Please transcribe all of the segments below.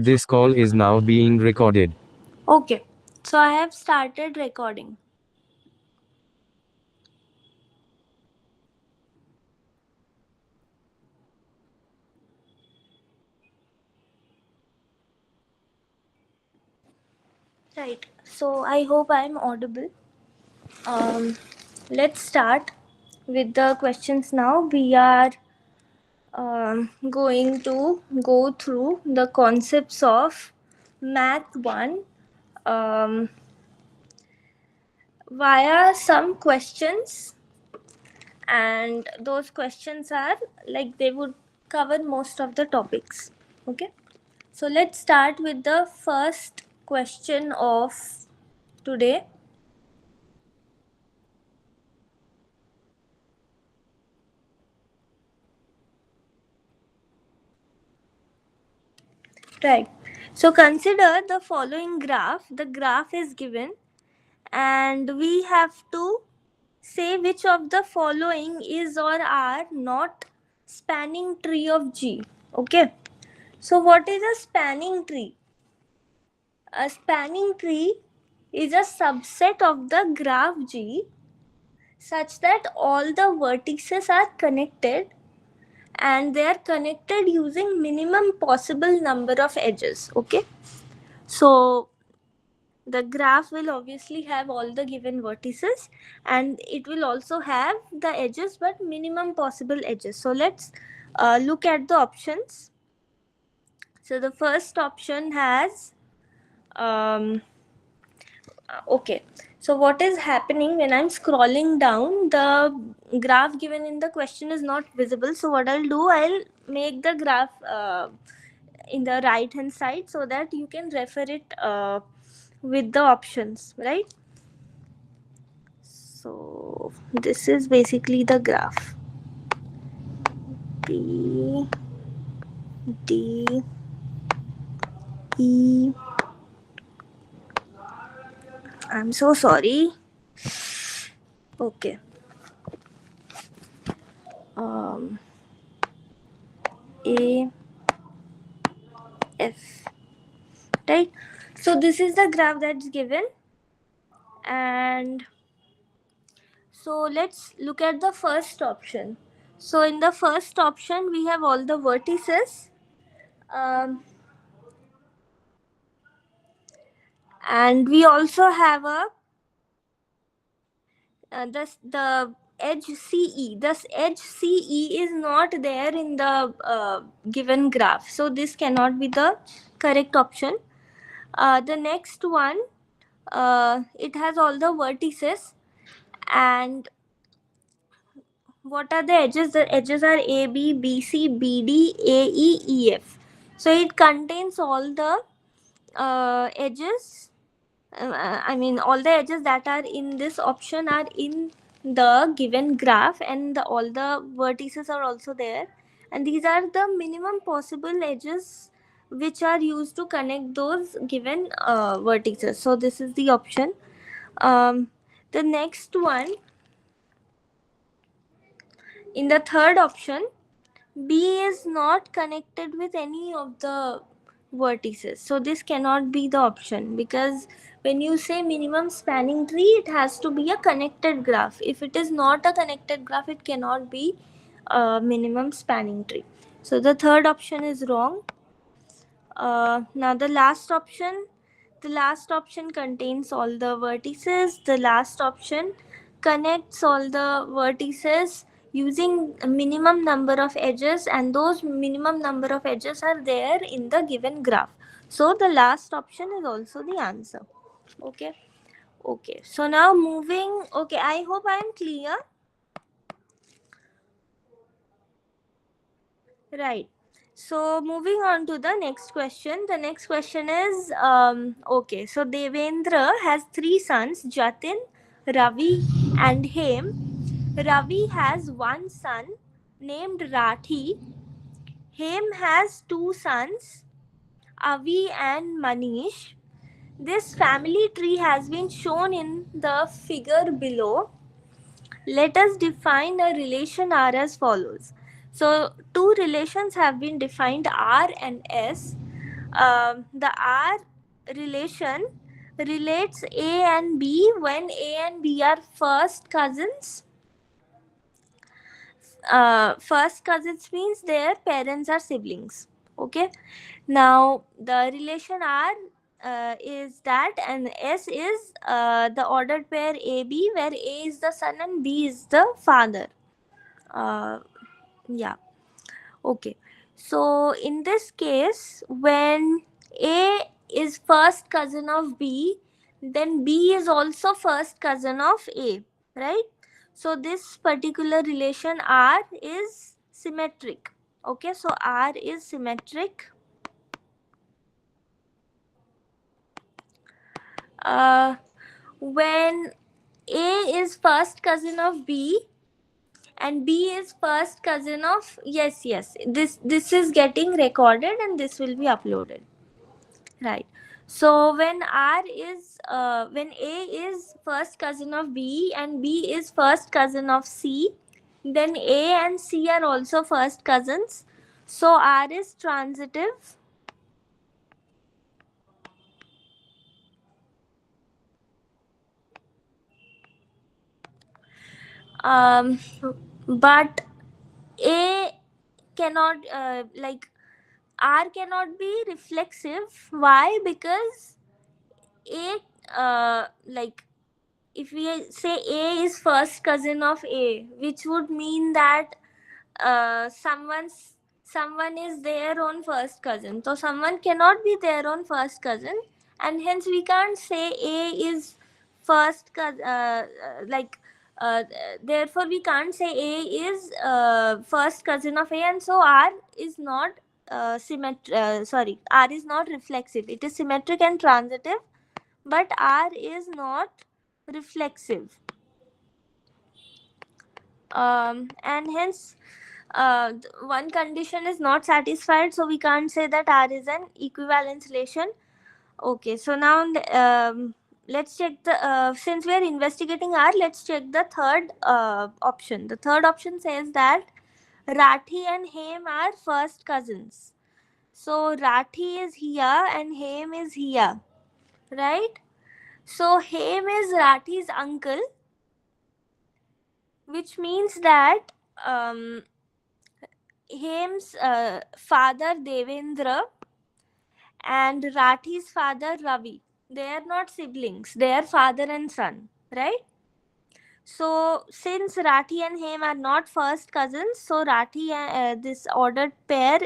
This call is now being recorded. Okay, so I have started recording. Right, so I hope I am audible. Um, let's start with the questions now. We are going to go through the concepts of Math 1 um, via some questions, and those questions are like they would cover most of the topics. Okay, so let's start with the first question of today. Right. So consider the following graph. The graph is given, and we have to say which of the following is or are not spanning tree of G. Okay. So what is a spanning tree? A spanning tree is a subset of the graph G such that all the vertices are connected, and they are connected using minimum possible number of edges. Okay, so the graph will obviously have all the given vertices, and it will also have the edges, but minimum possible edges. So let's look at the options. So the first option has okay, so what is happening when I'm scrolling down, the graph given in the question is not visible. So what I'll do, I'll make the graph in the right hand side so that you can refer it with the options, right? So this is basically the graph. B D E, I'm so sorry. Okay. um A F, right? So this is the graph that's given, and so let's look at the first option. So in the first option we have all the vertices, um, and we also have a the edge CE. This edge CE is not there in the given graph, so this cannot be the correct option. The next one, it has all the vertices, and what are the edges? The edges are AB, BC, BD, AE, EF. So it contains all the edges. I mean, all the edges that are in this option are in the given graph, and all the vertices are also there. And these are the minimum possible edges which are used to connect those given vertices. So this is the option. The next one, in the third option, B is not connected with any of the vertices. So this cannot be the option, because when you say minimum spanning tree, it has to be a connected graph. If it is not a connected graph, it cannot be a minimum spanning tree. So the third option is wrong. Now the last option contains all the vertices. The last option connects all the vertices using a minimum number of edges, and those minimum number of edges are there in the given graph. So the last option is also the answer. Okay. Okay. So now moving. Okay, I hope I am clear. Right. So moving on to the next question. The next question is okay. So Devendra has three sons: Jatin, Ravi, and Hem. Ravi has one son named Rathi. Hem has two sons, Avi and Manish. This family tree has been shown in the figure below. Let us define a relation R as follows. So two relations have been defined, R and S. The R relation relates A and B when A and B are first cousins. First cousins means their parents are siblings. Okay. Now the relation R is that, and S is the ordered pair AB, where A is the son and B is the father. Uh, yeah. Okay. So in this case, when A is first cousin of B, then B is also first cousin of A, right? So this particular relation R is symmetric. Okay, so R is symmetric. Uh, when A is first cousin of B and B is first cousin of, yes, this is getting recorded and this will be uploaded. Right. So when A is first cousin of B and B is first cousin of C, then A and C are also first cousins. So R is transitive. Um, but A cannot R cannot be reflexive. Why? Because A if we say A is first cousin of A, which would mean that someone is their own first cousin. So someone cannot be their own first cousin, and hence we can't say A is first cousin. Uh, Therefore, we can't say A is first cousin of A, and so R is not R is not reflexive. It is symmetric and transitive, but R is not reflexive. And hence one condition is not satisfied, so we can't say that R is an equivalence relation. Okay, so now let's check the since we are investigating R, let's check the third option. The third option says that Rathi and Hem are first cousins. So Rathi is here and Hem is here, right? So Hem is Rathi's uncle, which means that Hem's father Devendra and Rathi's father Ravi, they are not siblings, they are father and son, right? So since Rathi and Hem are not first cousins, so this ordered pair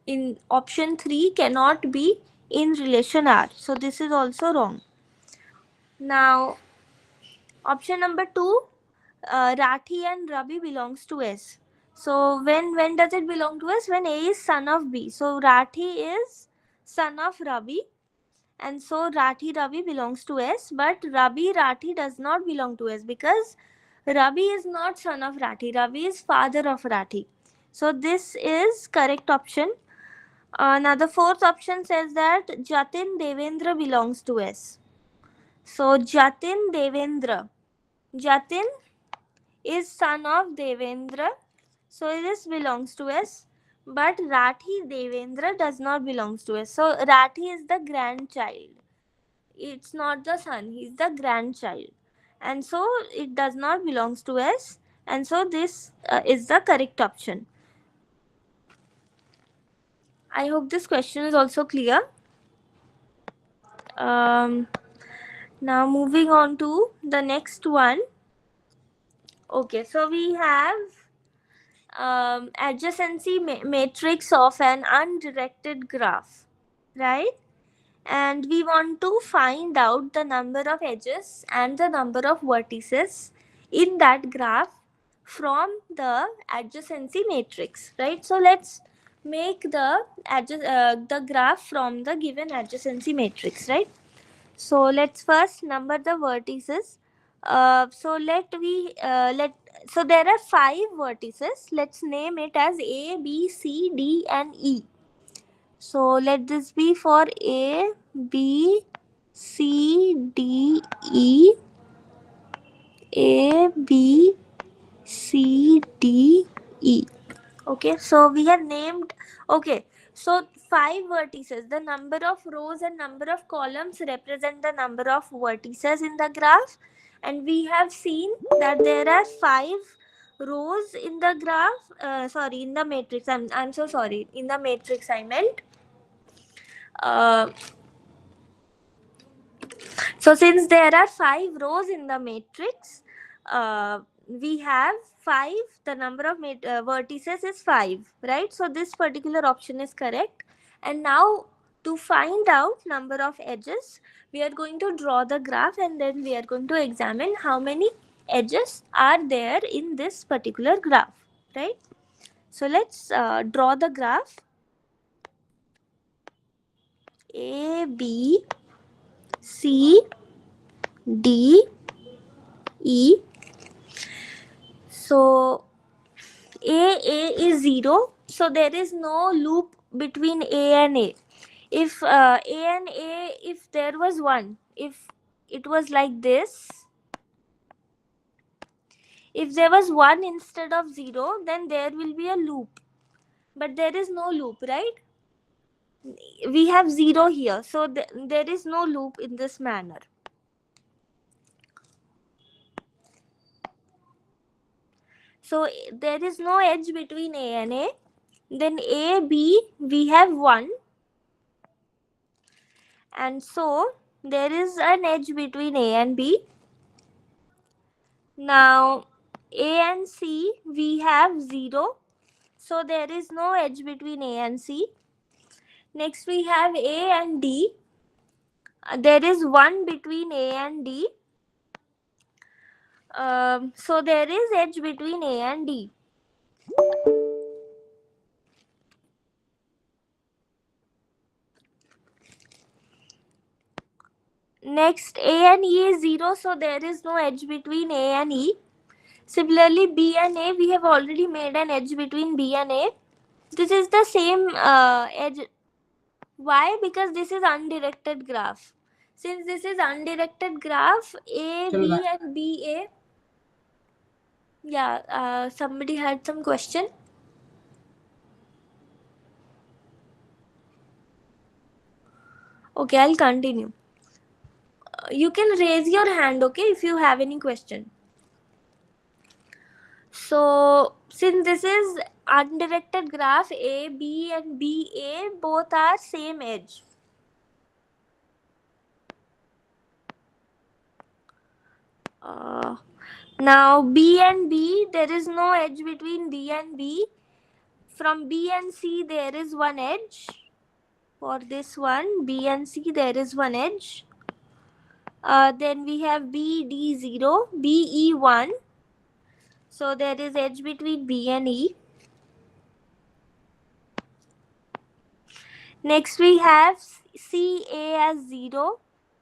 in option 3 cannot be in relation R. So this is also wrong. Now option number 2, Rathi and Ravi belongs to S. So when does it belong to S? When A is son of B. So Rathi is son of Ravi, and so Rathi belongs to S. But Rathi does not belong to S because Ravi is not son of Rathi. Ravi is father of Rathi. So this is correct option. Now the fourth option says that Jatin Devendra belongs to S. So Jatin is son of Devendra, so this belongs to S. But Rathi Devendra does not belongs to us. So Rathi is the grandchild. It's not the son. He's the grandchild, and so it does not belongs to us. And so this is the correct option. I hope this question is also clear. Now moving on to the next one. Okay, so we have adjacency matrix of an undirected graph, right? And we want to find out the number of edges and the number of vertices in that graph from the adjacency matrix, right? So let's make the graph from the given adjacency matrix, right? So let's first number the vertices. So there are 5 vertices. Let's name it as A, B, C, D, and E. So let this be for A, B, C, D, E. A, B, C, D, E. Okay, so we have named. Okay, So 5 vertices, the number of rows and number of columns represent the number of vertices in the graph. And we have seen that there are 5 rows in the graph, sorry, in the matrix. I'm so sorry. In the matrix, I meant. Uh, so since there are 5 rows in the matrix, we have 5, the number of vertices is 5, right? So this particular option is correct. And now to find out number of edges, we are going to draw the graph and then we are going to examine how many edges are there in this particular graph, right? So let's draw the graph. A, B, C, D, E. So A is 0, so there is no loop between A and A. If A and A, if there was 1, if it was like this, if there was 1 instead of 0, then there will be a loop. But there is no loop, right? We have 0 here, so there is no loop in this manner. So there is no edge between A and A. Then A, B, we have 1. And so there is an edge between A and B. Now A and C, we have 0. So there is no edge between A and C. Next we have A and D. There is 1 between A and D. So there is edge between A and D. Next A and E is 0, so there is no edge between A and E. Similarly B and A, we have already made an edge between B and A. This is the same edge. Why? Because this is undirected graph. Since this is undirected graph, A, B and BA. Yeah, somebody had some question. Okay, I'll continue. You can raise your hand, okay, if you have any question. So, since this is undirected graph, A, B and BA both are same edge. Now, B and B, there is no edge between B and B. From B and C, there is one edge. For this one, B and C, there is one edge. Then we have BD0, BE1. So there is edge between B and E. Next we have CA as 0,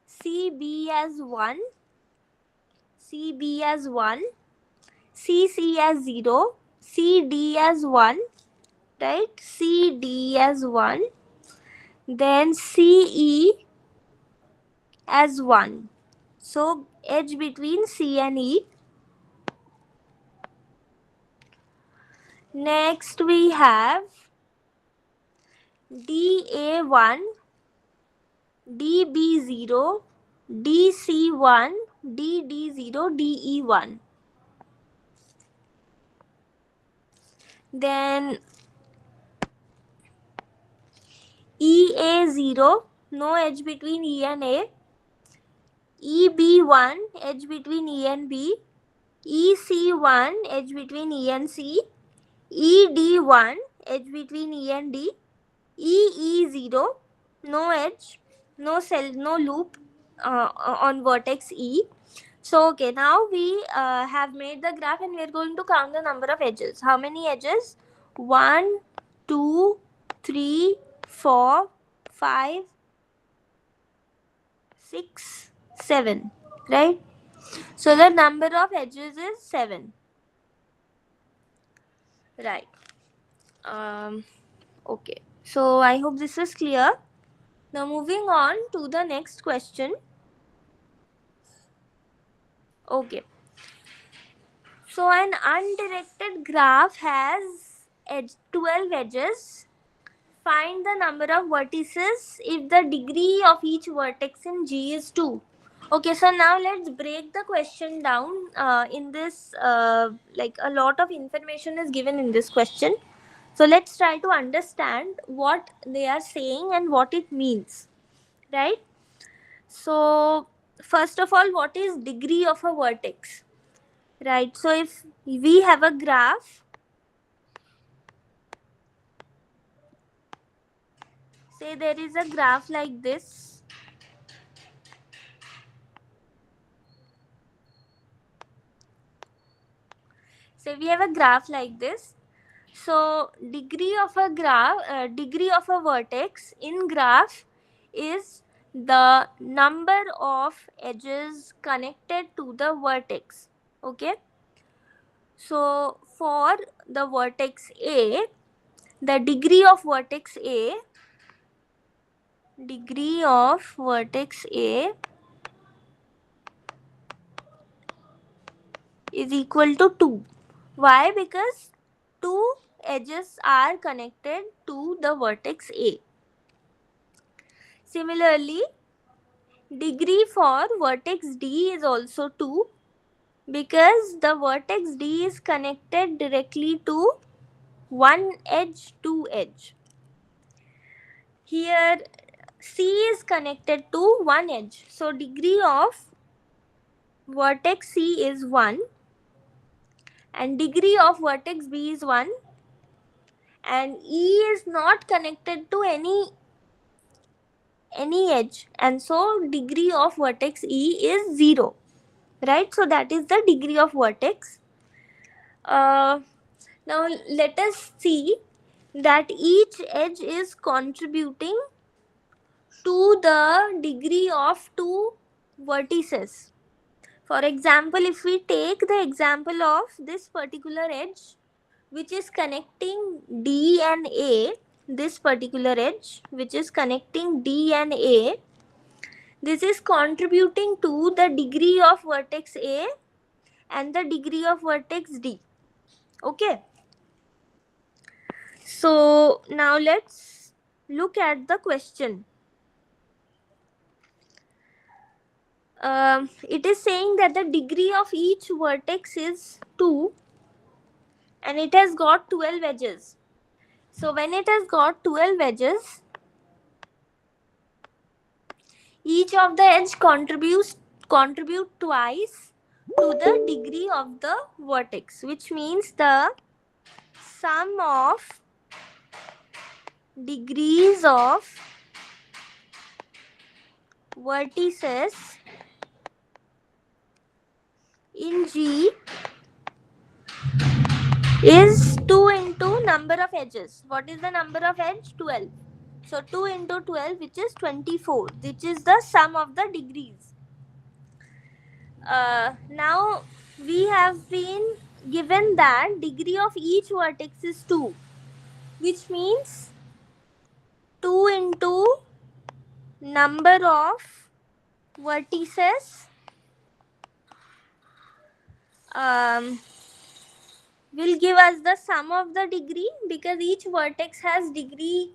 CB as 1, CB as 1, CC as 0, CD as 1, right? CD as 1. Then CE as 1. So edge between C and E. Next we have DA1, DB0, DC1, DD0, DE1. Then EA0, no edge between E and A. EB1, edge between E and B. EC1, edge between E and C. ED1, edge between E and D. EE0, no edge, no cell, no loop on vertex E. So okay, now we have made the graph and we are going to count the number of edges. How many edges? 1, 2, 3, 4, 5, 6, 7, right? So the number of edges is 7. Right. Okay. So I hope this is clear. Now moving on to the next question. Okay. So an undirected graph has 12 edges. Find the number of vertices if the degree of each vertex in G is 2. Okay, so now let's break the question down. In this, like a lot of information is given in this question. So let's try to understand what they are saying and what it means, right? So first of all, what is degree of a vertex, right? So if we have a graph, say there is a graph like this. Say we have a graph like this. So degree of a graph, degree of a vertex in graph is the number of edges connected to the vertex. Okay. So for the vertex A, the degree of vertex A is equal to 2. Why? Because two edges are connected to the vertex A. Similarly, degree for vertex D is also 2 because the vertex D is connected directly to one edge, two edge. Here C is connected to one edge. So degree of vertex C is 1 and degree of vertex B is 1, and E is not connected to any edge, and so degree of vertex E is 0, right? So that is the degree of vertex. Now let us see that each edge is contributing to the degree of two vertices. For example, if we take the example of this particular edge which is connecting D and A, this particular edge which is connecting D and A, this is contributing to the degree of vertex A and the degree of vertex D. Okay. So now let's look at the question. It is saying that the degree of each vertex is 2 and it has got 12 edges. So when it has got 12 edges, each of the edge contribute twice to the degree of the vertex, which means the sum of degrees of vertices in G is 2 into number of edges. What is the number of edge? 12. So 2 into 12, which is 24, which is the sum of the degrees. Now we have been given that degree of each vertex is 2, which means 2 into number of vertices um, will give us the sum of the degree, because each vertex has degree.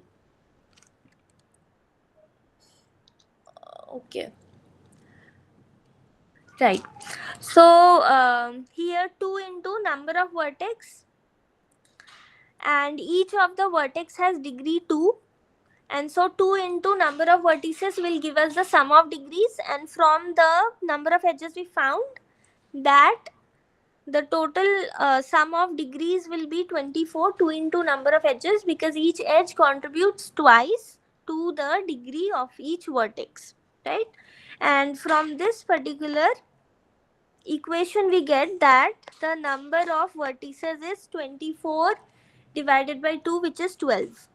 Okay, right. So here 2 into number of vertex, and each of the vertex has degree 2, and so 2 into number of vertices will give us the sum of degrees, and from the number of edges we found that the total sum of degrees will be 24. 2 into number of edges, because each edge contributes twice to the degree of each vertex, right? And from this particular equation we get that the number of vertices is 24 divided by 2, which is 12.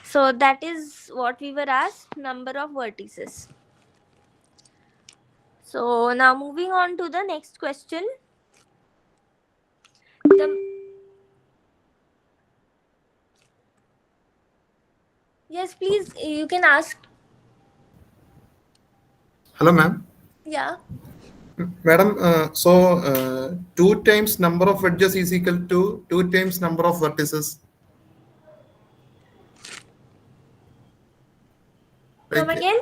So that is what we were asked, number of vertices. So now moving on to the next question. Yes, please, you can ask. Hello, ma'am. Yeah. Madam, so 2 times number of edges is equal to 2 times number of vertices. Come Like, again.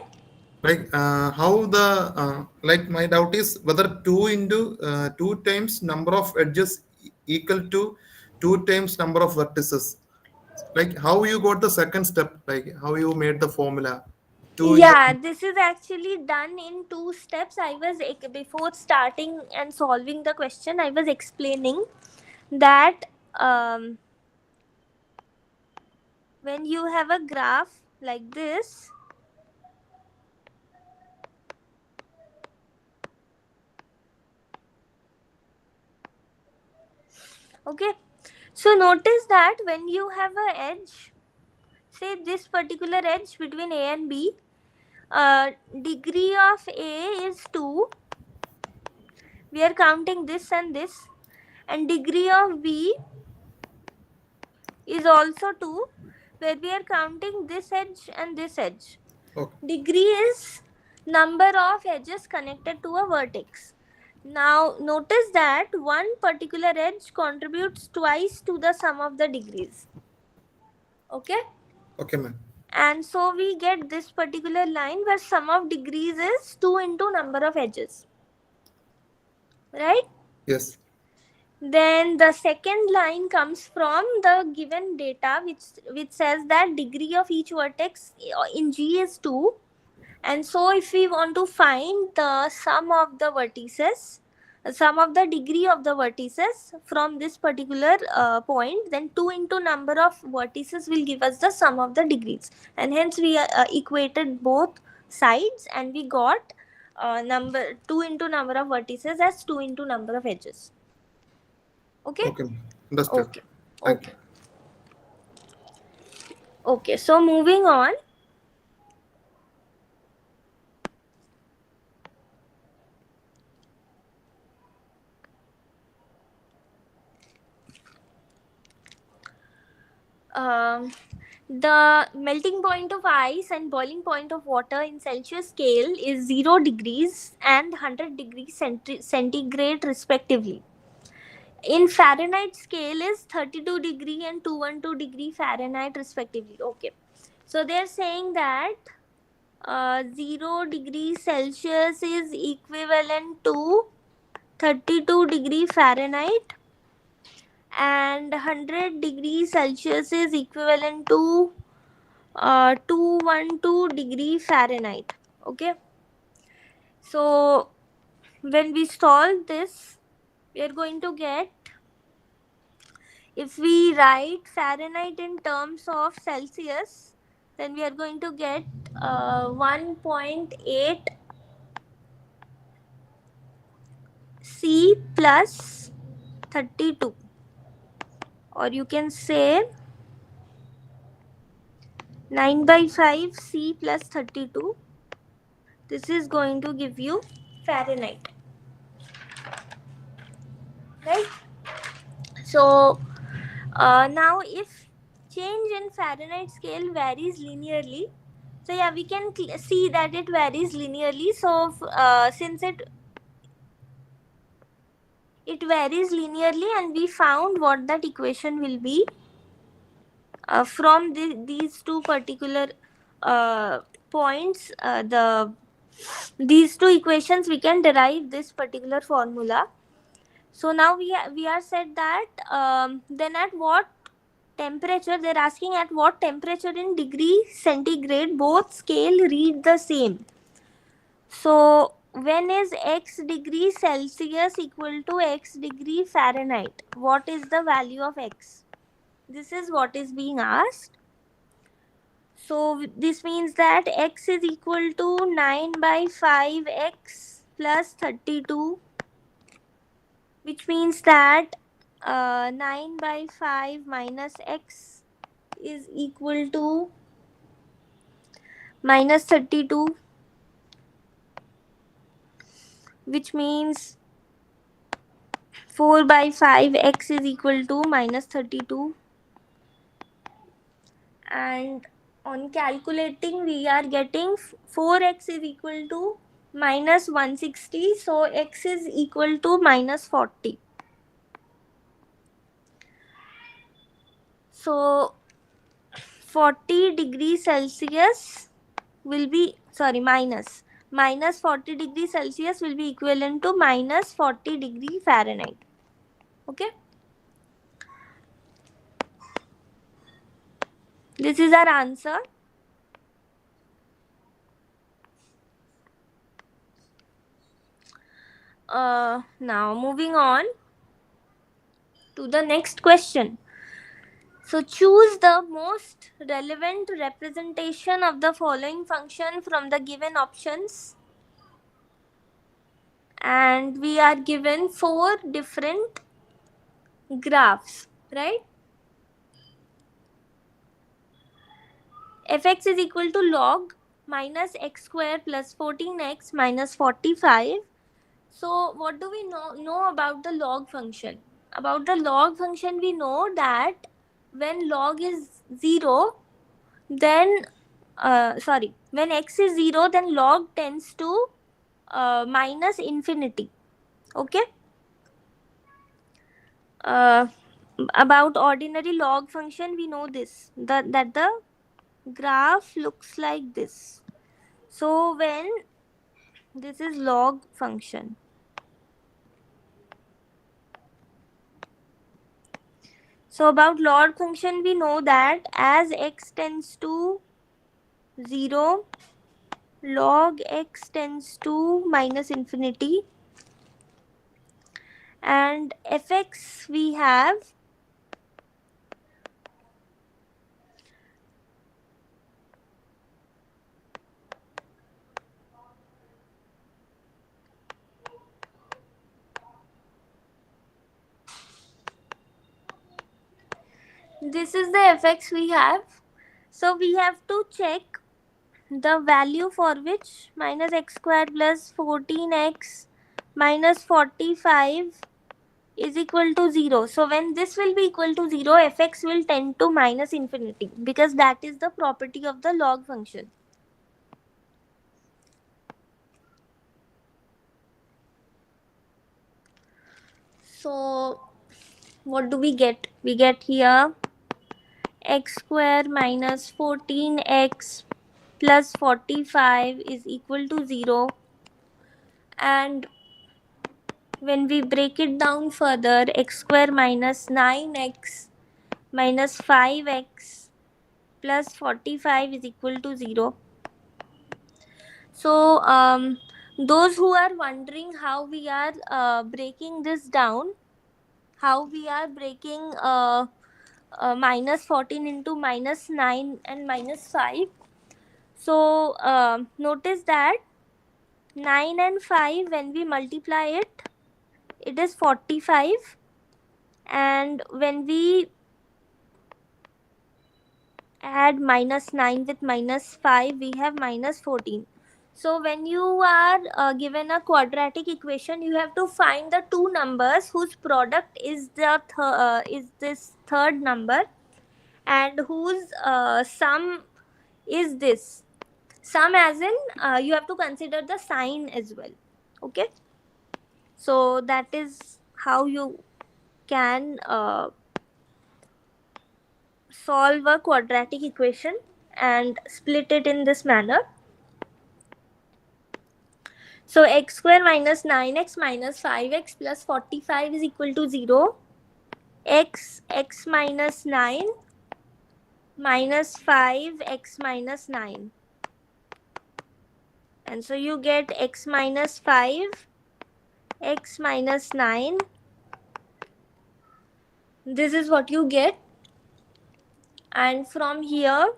how the like my doubt is whether 2 into 2 times number of edges equal to 2 times number of vertices. Like how you got the second step, like how you made the formula 2 into. Yeah, this is actually done in two steps. Before starting and solving the question, I was explaining that um, when you have a graph like this, okay, so notice that when you have a edge, say this particular edge between A and B, degree of A is 2. We are counting this and this, and degree of B is also 2, where we are counting this edge and this edge. Okay, Degree is number of edges connected to a vertex. Now notice that one particular edge contributes twice to the sum of the degrees. Okay? okay, ma'am. And so we get this particular line where sum of degrees is 2 into number of edges. Right? Yes. Then the second line comes from the given data, which says that degree of each vertex in G is 2. And so if we want to find the sum of the vertices, sum of the degree of the vertices from this particular point, then 2 into number of vertices will give us the sum of the degrees. And hence we equated both sides, and we got number 2 into number of vertices as 2 into number of edges. Okay? Okay, ma'am. Understood. Okay. Thank you. Okay. Okay. So moving on. The melting point of ice and boiling point of water in Celsius scale is 0 degrees and 100 degrees centigrade respectively. In Fahrenheit scale is 32 degree and 212 degree Fahrenheit respectively. Okay. So they are saying that 0 degree Celsius is equivalent to 32 degree Fahrenheit, and 100 degree Celsius is equivalent to 212 degree Fahrenheit. Okay, so when we solve this, we are going to get, if we write Fahrenheit in terms of Celsius, then we are going to get 1.8 C plus 32, or you can say 9 by 5 C plus 32. This is going to give you Fahrenheit, right? So now if change in Fahrenheit scale varies linearly, so yeah, we can see that it varies linearly. So since it varies linearly, and we found what that equation will be from these two particular points, these two equations, we can derive this particular formula. So now we are said that then at what temperature, they're asking at what temperature in degree centigrade both scale read the same. So when is x degree Celsius equal to x degree Fahrenheit? What is the value of x? This is what is being asked. So this means that x is equal to 9 by 5x plus 32, which means that 9 by 5 minus x is equal to minus 32, which means 4 by 5 x is equal to minus 32, and on calculating we are getting 4x is equal to minus 160. So x is equal to minus 40. So 40 degrees Celsius will be, sorry, minus 40 degrees Celsius will be equivalent to minus 40 degree Fahrenheit. Okay. This is our answer. Now moving on to the next question. So choose the most relevant representation of the following function from the given options. And we are given 4 different graphs, right? Fx is equal to log minus x square plus 14x minus 45. So what do we know about the log function? About the log function, we know that when log is 0, then when x is 0, then log tends to minus infinity. Okay. About ordinary log function, we know this, that the graph looks like this. So when this is log function, so about log function, we know that as x tends to 0, log x tends to minus infinity, and fx we have this is the fx we have. So we have to check the value for which minus x square plus 14x minus 45 is equal to 0. So when this will be equal to 0, fx will tend to minus infinity, because that is the property of the log function. So what do we get? We get here x square minus 14x plus 45 is equal to 0, and when we break it down further, x square minus 9x minus 5x plus 45 is equal to 0. So those who are wondering how we are breaking this down, how we are breaking minus 14 into minus 9 and minus 5. So notice that 9 and 5, when we multiply it, it is 45, and when we add minus 9 with minus 5, we have minus 14. So when you are given a quadratic equation, you have to find the two numbers whose product is is this third number, and whose sum is this. Sum as in you have to consider the sign as well. Okay. So that is how you can solve a quadratic equation and split it in this manner. So x square minus 9x minus 5x plus 45 is equal to 0. X minus 9 minus 5x minus 9. And so you get x minus 5, x minus 9. This is what you get. And from here,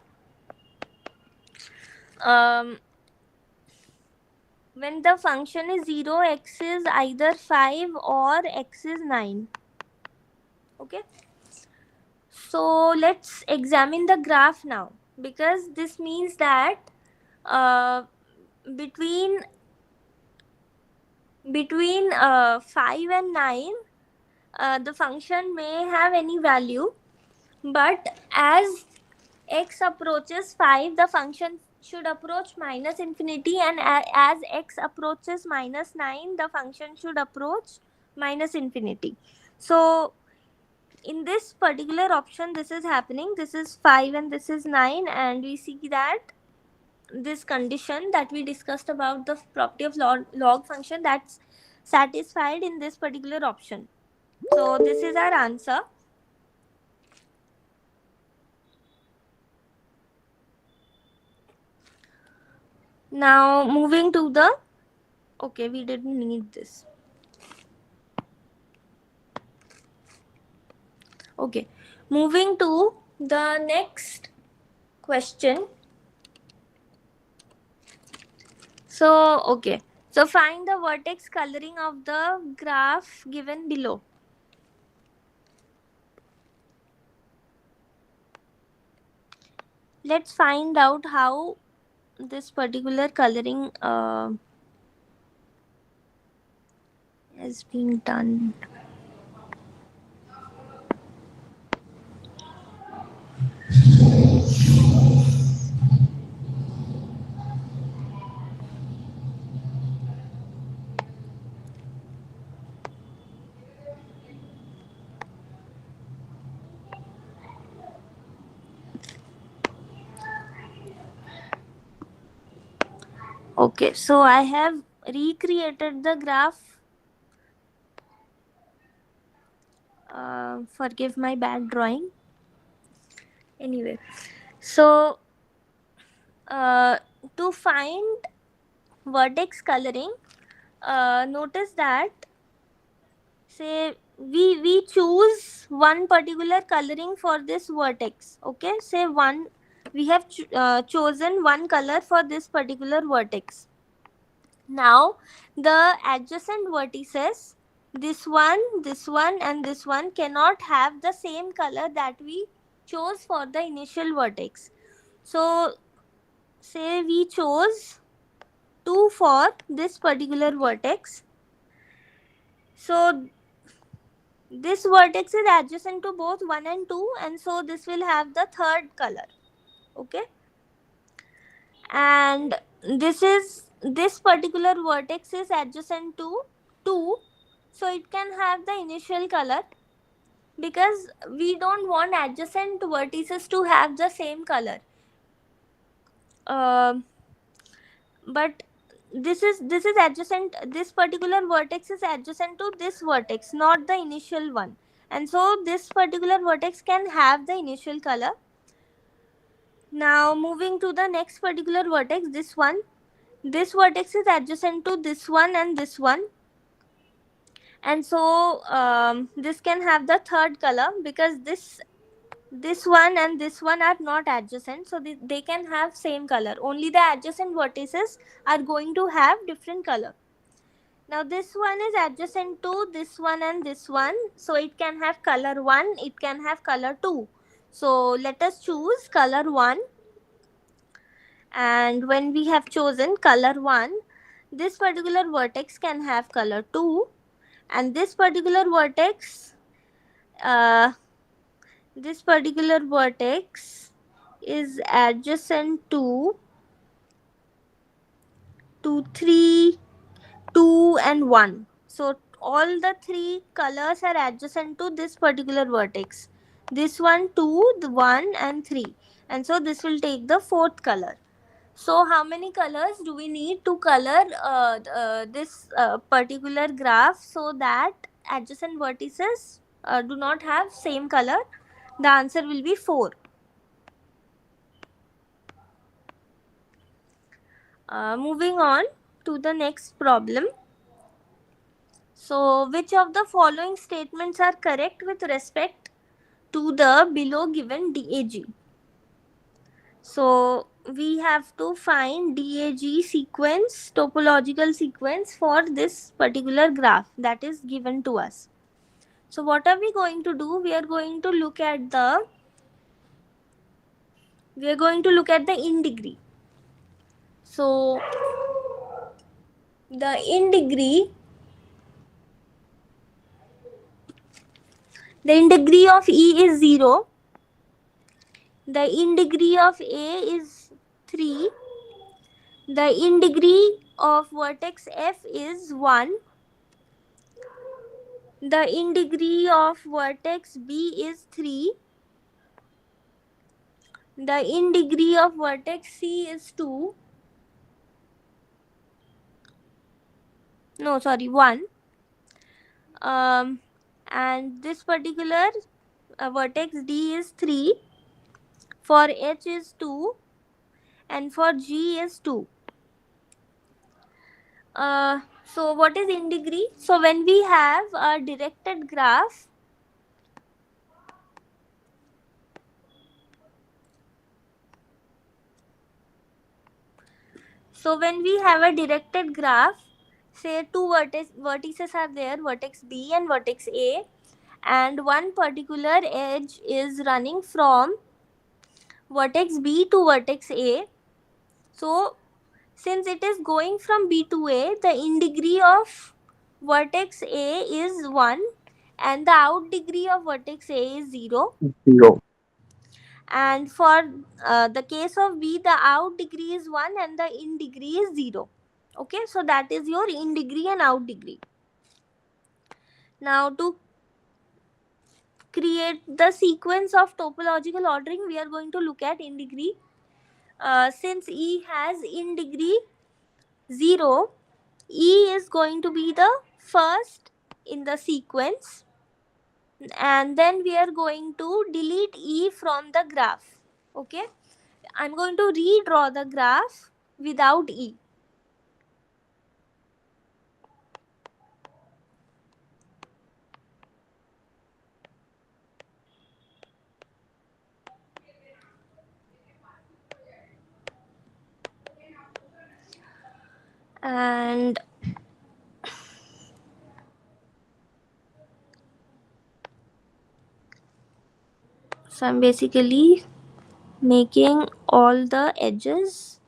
when the function is 0, x is either 5 or x is 9. Okay. So let's examine the graph now, because this means that between 5 and 9, the function may have any value, but as x approaches 5, the function should approach minus infinity, and as x approaches minus 9, the function should approach minus infinity. So in this particular option, this is happening. This is 5 and this is 9, and we see that this condition that we discussed about the property of log function, that's satisfied in this particular option. So this is our answer. Now moving to the, okay, we didn't need this. Okay, moving to the next question. So, okay, so find the vertex coloring of the graph given below. Let's find out how this particular coloring is being done. Okay, so I have recreated the graph. Forgive my bad drawing. Anyway, so to find vertex coloring, notice that, say we choose one particular coloring for this vertex. Okay, say one, we have chosen one color for this particular vertex. Now the adjacent vertices, this one, and this one, cannot have the same color that we chose for the initial vertex. So say we chose 2 for this particular vertex. So this vertex is adjacent to both 1 and 2, and so this will have the third color. Okay, and this particular vertex is adjacent to 2, so it can have the initial color, because we don't want adjacent vertices to have the same color. But this is adjacent, this particular vertex is adjacent to this vertex, not the initial one, and so this particular vertex can have the initial color. Now moving to the next particular vertex, this one, this vertex is adjacent to this one and this one, and so this can have the third color, because this one and this one are not adjacent, so they can have same color. Only the adjacent vertices are going to have different color. Now this one is adjacent to this one and this one, so it can have color 1, it can have color 2. So let us choose color 1, and when we have chosen color 1, this particular vertex can have color 2, and this particular vertex is adjacent to 3, 2 and 1. So all the 3 colors are adjacent to this particular vertex. This one, 2, the 1 and 3. And so this will take the fourth color. So how many colors do we need to color this particular graph so that adjacent vertices do not have same color? The answer will be 4. Moving on to the next problem. So which of the following statements are correct with respect to the below given DAG? So we have to find DAG sequence, topological sequence for this particular graph that is given to us. So what are we going to do? We are going to look at the in degree. So the in degree of E is 0. The in degree of A is 3. The in degree of vertex F is 1. The in degree of vertex B is 3. The in degree of vertex C is 2. No, sorry, 1. Um, and this particular vertex D is 3. For H is 2. And for G is 2. So what is in degree? So when we have a directed graph, say two vertices are there, vertex B and vertex A, and one particular edge is running from vertex B to vertex A. So since it is going from B to A, the in degree of vertex A is 1 and the out degree of vertex A is 0. 0. And for the case of B, the out degree is 1 and the in degree is 0. Okay, so that is your in degree and out degree. Now to create the sequence of topological ordering, we are going to look at in degree. Since E has in degree 0, E is going to be the first in the sequence, and then we are going to delete E from the graph. Okay, I'm going to redraw the graph without E. And so I'm basically making all the edges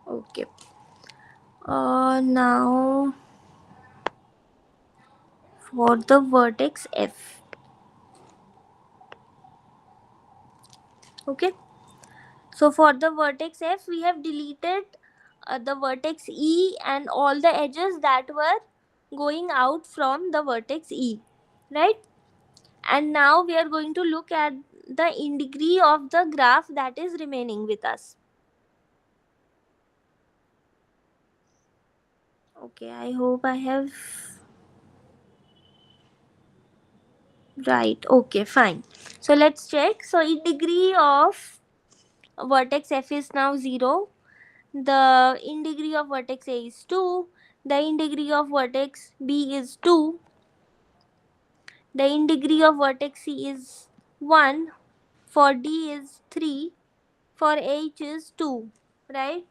okay. Now for the vertex F. Okay, so for the vertex F, we have deleted the vertex E and all the edges that were going out from the vertex E, right? And now we are going to look at the in degree of the graph that is remaining with us. Okay, I hope I have right. Okay, fine. So let's check. So in degree of vertex F is now 0. The in degree of vertex A is 2. The in degree of vertex B is 2. The in degree of vertex C is 1. For D is 3. For H is 2. Right?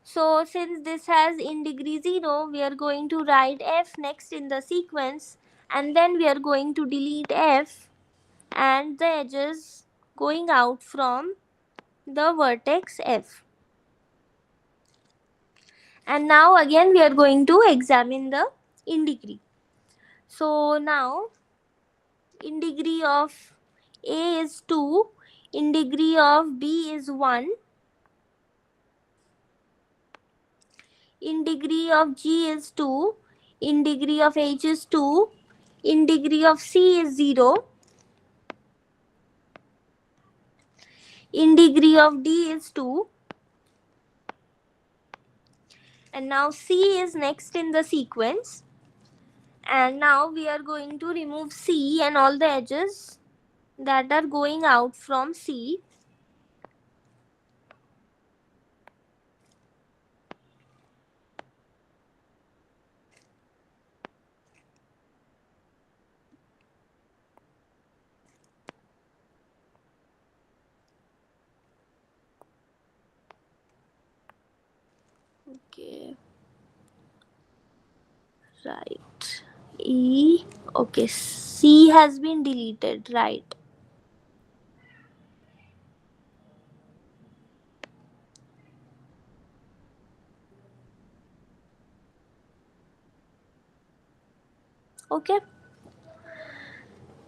So since this has in degree 0, we are going to write F next in the sequence, and then we are going to delete F and the edges going out from the vertex F. And now again we are going to examine the in degree. So now in degree of A is 2, in degree of B is 1, in degree of G is 2, in degree of H is 2, in degree of C is 0, in degree of D is 2, and now C is next in the sequence. And now we are going to remove C and all the edges that are going out from C. Okay, right. E. Okay, C has been deleted, right? Okay.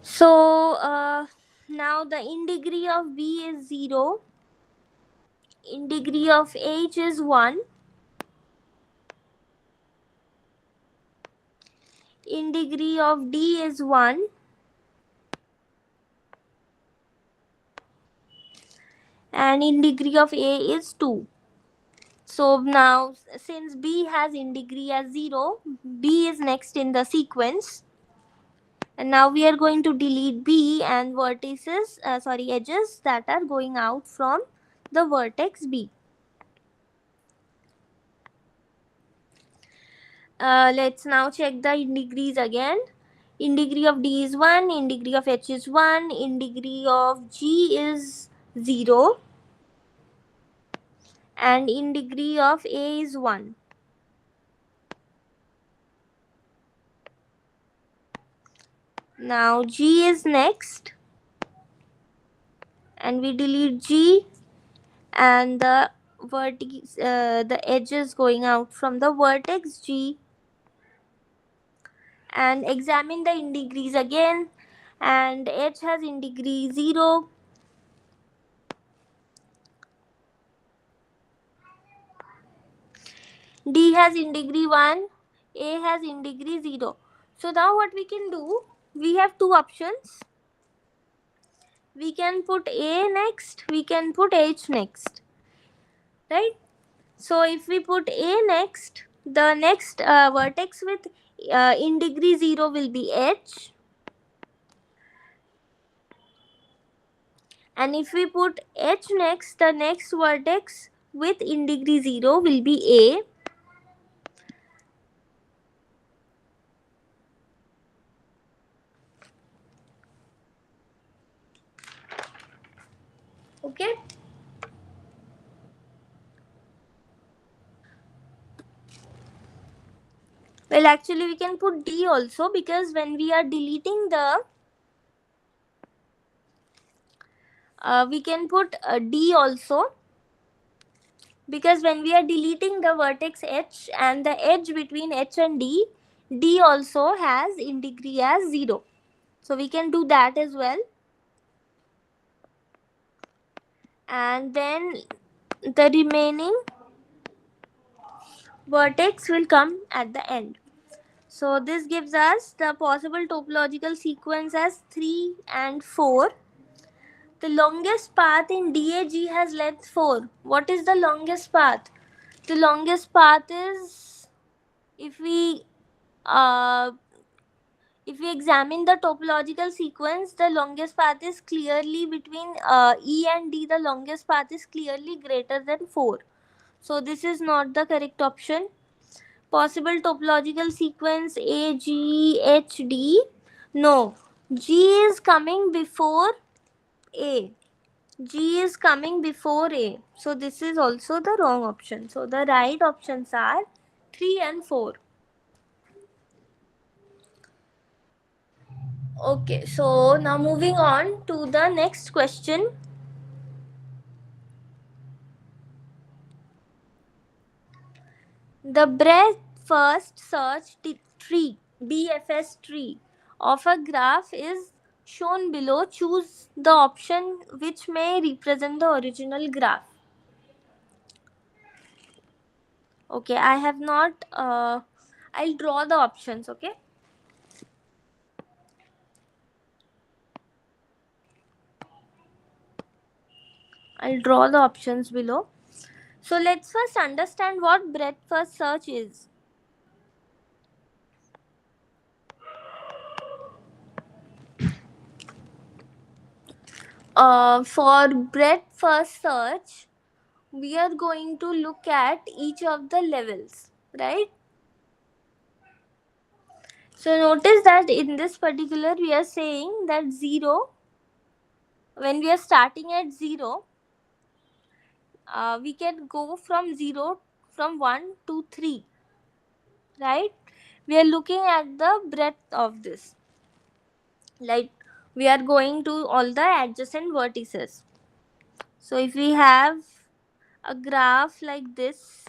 So now the in degree of B is 0, in degree of H is 1, in degree of D is 1, and in degree of A is 2. So now since B has in degree as 0, B is next in the sequence. And now we are going to delete B and edges that are going out from the vertex B. Let's now check the in degrees again. In degree of D is 1, in degree of H is 1, in degree of G is 0, and in degree of A is 1. Now G is next, and we delete G and the edges going out from the vertex G, and examine the in degrees again. And H has in degree 0, D has in degree 1, A has in degree 0. So now what we can do, we have two options. We can put A next, we can put H next, right? So if we put A next, the next vertex with in degree 0 will be H, and if we put H next, the next vertex with in degree 0 will be A. Okay. Well, actually we can put D also, because when we are deleting the we can put D also, because when we are deleting the vertex H and the edge between H and D, D also has in degree as 0. So we can do that as well. And then the remaining vertex will come at the end. So this gives us the possible topological sequence as 3 and 4. The longest path in DAG has length 4. What is the longest path? The longest path is, if we uh, examine the topological sequence, the longest path is clearly between E and D. The longest path is clearly greater than 4. So this is not the correct option. Possible topological sequence A, G, H, D. No, G is coming before A. G is coming before A. So this is also the wrong option. So the right options are 3 and 4. Okay, so now moving on to the next question. The breadth first search tree, BFS tree, of a graph is shown below. Choose the option which may represent the original graph. Okay, I have not I'll draw the options. Okay, I'll draw the options below. So let's first understand what breadth first search is. For breadth first search, we are going to look at each of the levels, right? So notice that in this particular we are saying that 0, when we are starting at 0, we can go from 0, from 1 to 3, right? We are looking at the breadth of this, like we are going to all the adjacent vertices. So if we have a graph like this,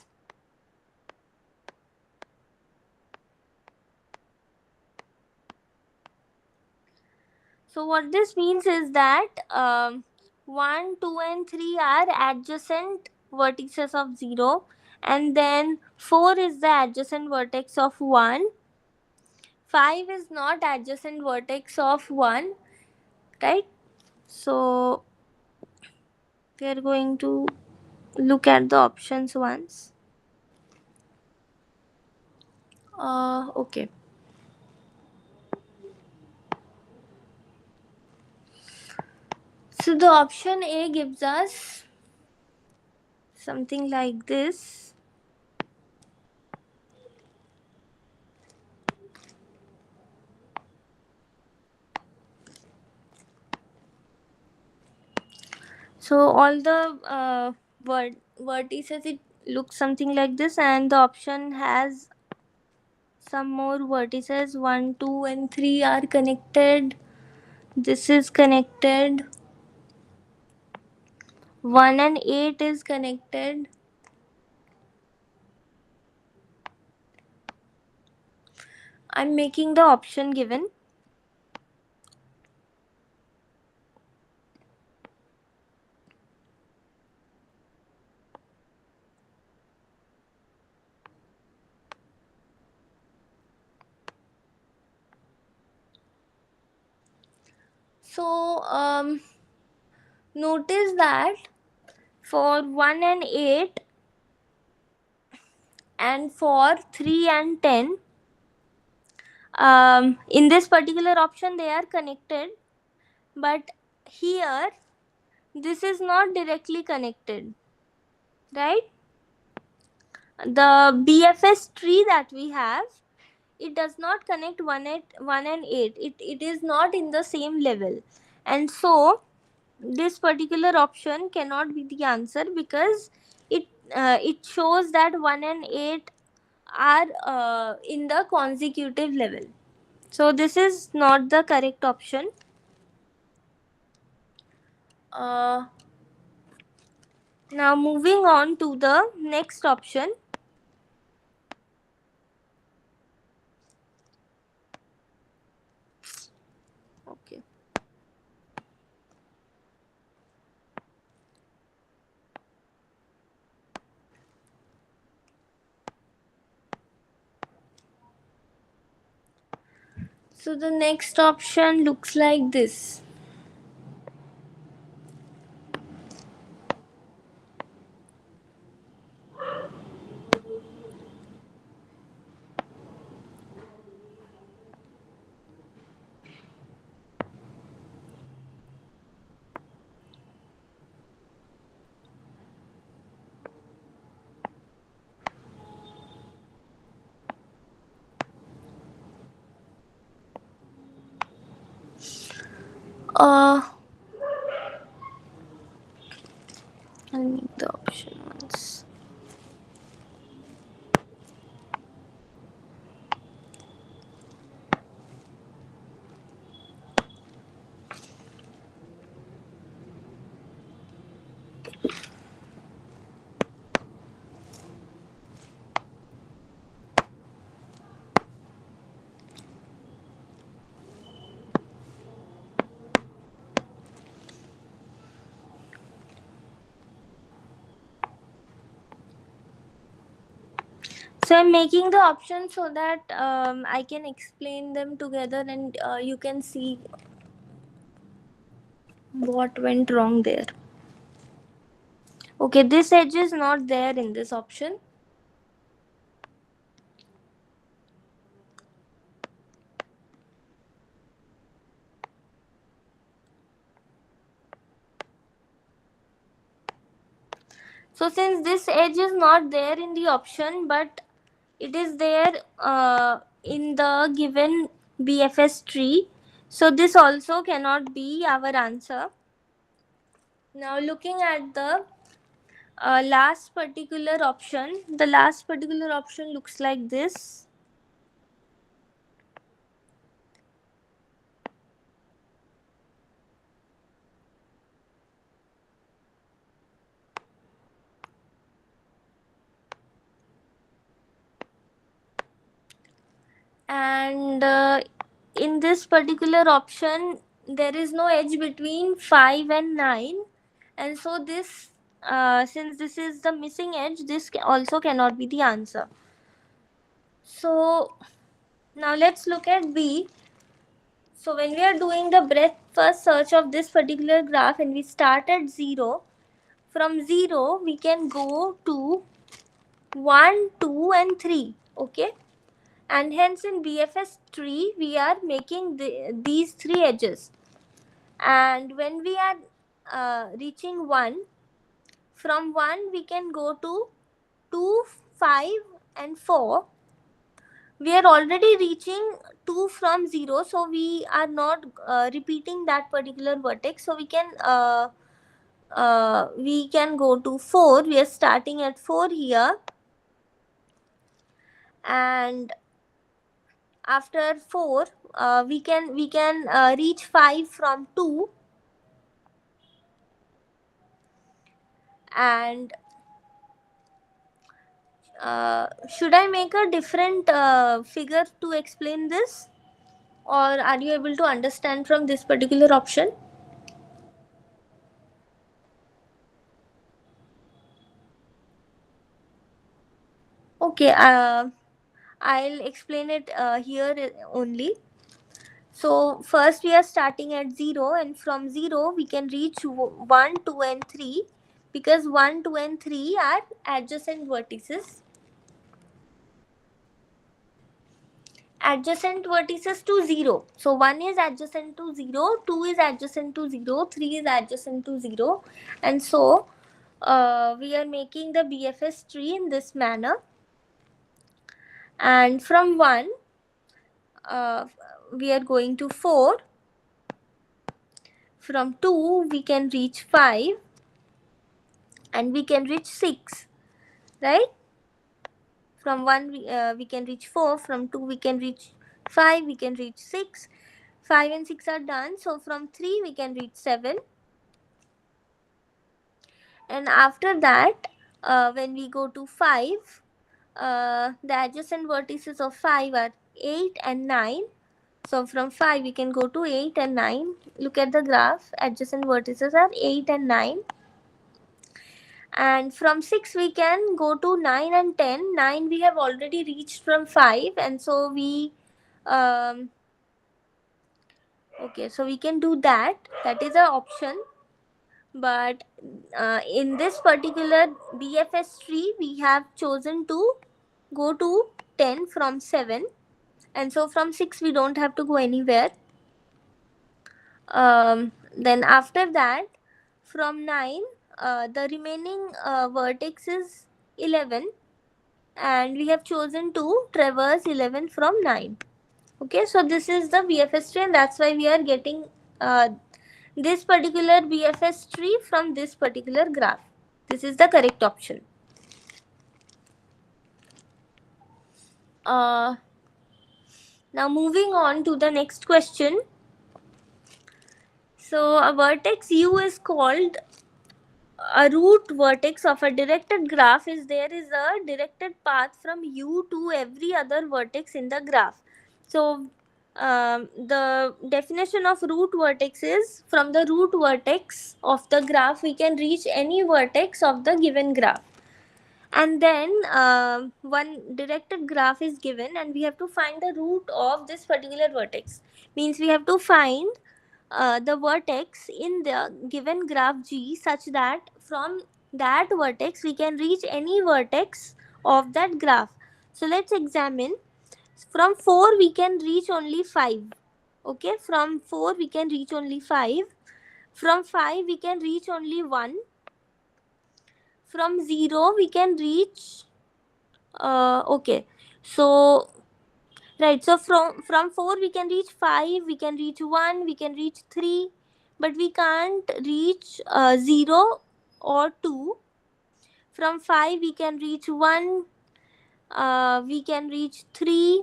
So what this means is that 1, 2 and 3 are adjacent vertices of 0, and then 4 is the adjacent vertex of 1. 5 is not adjacent vertex of 1, right? So we are going to look at the options once. Okay. So the option A gives us something like this. So all the vertices, it looks something like this, and the option has some more vertices. 1, 2 and 3 are connected. This is connected. 1 and 8 is connected. I'm making the option given. So notice that for 1 and 8 and for 3 and 10, in this particular option they are connected, but here this is not directly connected, right? The BFS tree that we have, it does not connect 1 and 8. It is not in the same level, and so this particular option cannot be the answer, because it shows that 1 and 8 are in the consecutive level. So this is not the correct option. Now moving on to the next option. Okay. So the next option looks like this. I'll make the option once. So I'm making the option so that I can explain them together, and you can see what went wrong there. Okay, this edge is not there in this option. So since this edge is not there in the option, but it is there in the given BFS tree, so this also cannot be our answer. Now looking at the last particular option, the last particular option looks like this. And in this particular option, there is no edge between 5 and 9, and so this since this is the missing edge, this also cannot be the answer. So now let's look at B. So when we are doing the breadth first search of this particular graph and we start at 0, from 0 we can go to 1, 2 and 3. Okay, and hence in BFS tree we are making these three edges, and when we are reaching 1, from 1 we can go to 2, 5 and 4. We are already reaching 2 from 0, so we are not repeating that particular vertex, so we can go to 4. We are starting at 4 here, and after 4 we can reach 5 from 2, and should I make a different figure to explain this, or are you able to understand from this particular option? Okay, I'll explain it here only. So first we are starting at 0, and from 0 we can reach 1, 2 and 3, because 1, 2 and 3 are adjacent vertices. Adjacent vertices to 0. So 1 is adjacent to 0, 2 is adjacent to 0, 3 is adjacent to 0, and so we are making the BFS tree in this manner. And from 1 we are going to 4. From 2 we can reach 5, and we can reach 6, right? From 1 we can reach 4, from 2 we can reach 5, we can reach 6. 5 and 6 are done, so from 3 we can reach 7. And after that, when we go to 5, the adjacent vertices of 5 are 8 and 9. So from 5 we can go to 8 and 9. Look at the graph, adjacent vertices are 8 and 9. And from 6 we can go to 9 and 10. 9 we have already reached from 5, and so we okay, so we can do that. That is an option. But in this particular BFS tree we have chosen to go to 10 from 7, and so from 6 we don't have to go anywhere. Then after that, from 9 the remaining vertex is 11, and we have chosen to traverse 11 from 9. Okay, so this is the BFS tree, and that's why we are getting this particular BFS tree from this particular graph. This is the correct option. Now moving on to the next question. So a vertex U is called a root vertex of a directed graph is there is a directed path from U to every other vertex in the graph. So the definition of root vertex is, from the root vertex of the graph we can reach any vertex of the given graph. And then one directed graph is given, and we have to find the root of this particular vertex. Means we have to find the vertex in the given graph G such that from that vertex we can reach any vertex of that graph. So let's examine. From 4 we can reach only 5. Okay, from 4 we can reach only 5. From 5 we can reach only 1. From 0 we can reach okay, so right, so from 4 we can reach 5, we can reach 1, we can reach 3, but we can't reach 0 or 2. From 5 we can reach 1, we can reach 3,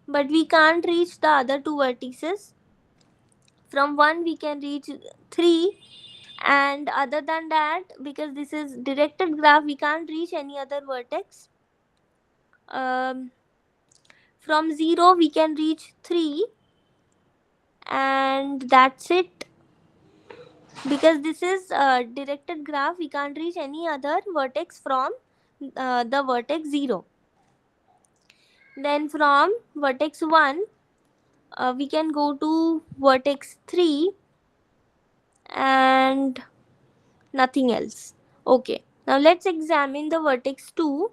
but we can't reach the other two vertices. From 1 we can reach 3, and other than that, because this is directed graph, we can't reach any other vertex. From 0 we can reach 3, and that's it. Because this is a directed graph, we can't reach any other vertex from the vertex 0. Then from vertex 1, we can go to vertex 3 and nothing else. Okay, now let's examine the vertex 2.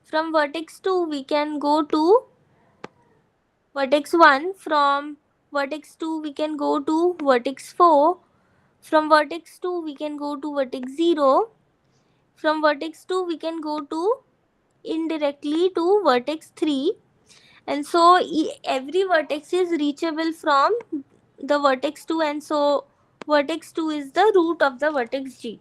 From vertex 2, we can go to vertex 1. From vertex 2, we can go to vertex 4. From vertex 2, we can go to vertex 0. From vertex 2, we can go to indirectly to vertex 3. And so every vertex is reachable from the vertex 2, and so vertex 2 is the root of the vertex G.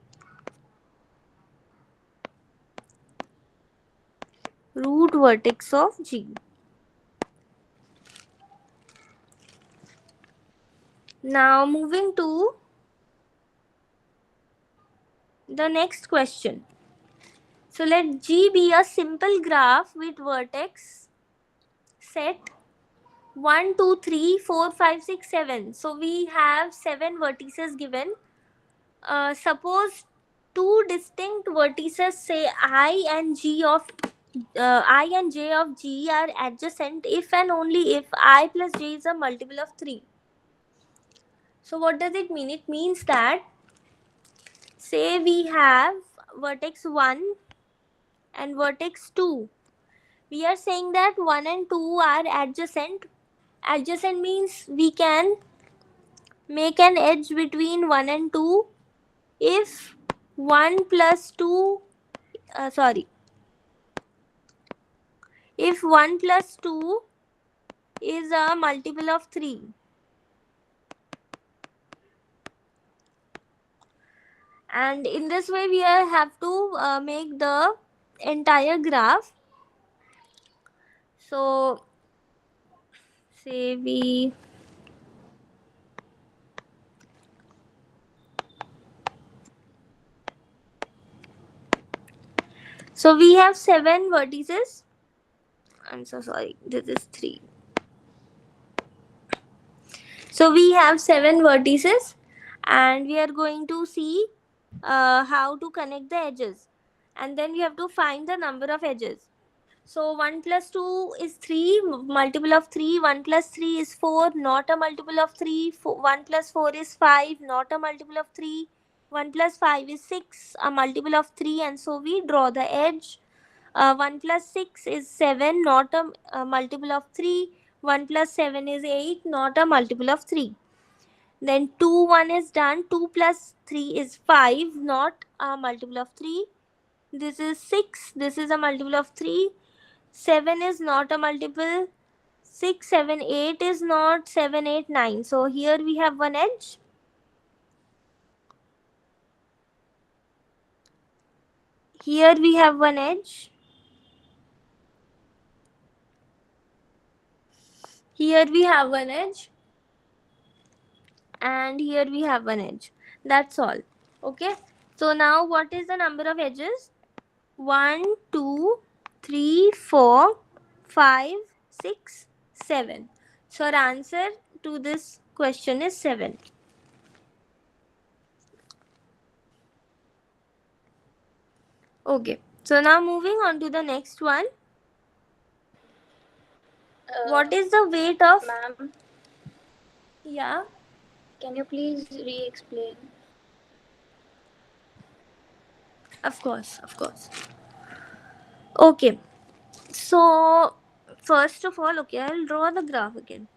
Root vertex of G. Now moving to the next question. So let G be a simple graph with vertex set 1, 2, 3, 4, 5, 6, 7. So we have 7 vertices given. Suppose two distinct vertices, say I and G of I and J of G are adjacent if and only if I plus J is a multiple of 3. So what does it mean? It means that, say we have vertex 1 and vertex 2. We are saying that 1 and 2 are adjacent. Adjacent means we can make an edge between 1 and 2 if 1 plus 2 sorry, if 1 plus 2 is a multiple of 3. And in this way we have to make the entire graph. So say we have 7 vertices. I'm so sorry, this is 3. So we have 7 vertices and we are going to see how to connect the edges, and then we have to find the number of edges. So 1 plus 2 is 3, multiple of 3. 1 plus 3 is 4, not a multiple of 3. 1 plus 4 is 5, not a multiple of 3. 1 plus 5 is 6, a multiple of 3, and so we draw the edge. 1 plus 6 is 7, not a multiple of 3. 1 plus 7 is 8, not a multiple of 3. Then 2, 1 is done. 2 plus 3 is 5, not a multiple of 3. This is 6, this is a multiple of 3. 7 is not a multiple. 6, 7, 8 is not. 7, 8, 9. So here we have one edge. Here we have one edge. Here we have one edge. And here we have one edge. That's all. Okay. So now what is the number of edges? 1, 2, 3, 4, 5, 6, 7. So our answer to this question is 7. Okay. So now moving on to the next one. What is the weight of... Ma'am, Yeah. can you please re-explain? Of course, of course. Okay. So first of all, okay, I'll draw the graph again.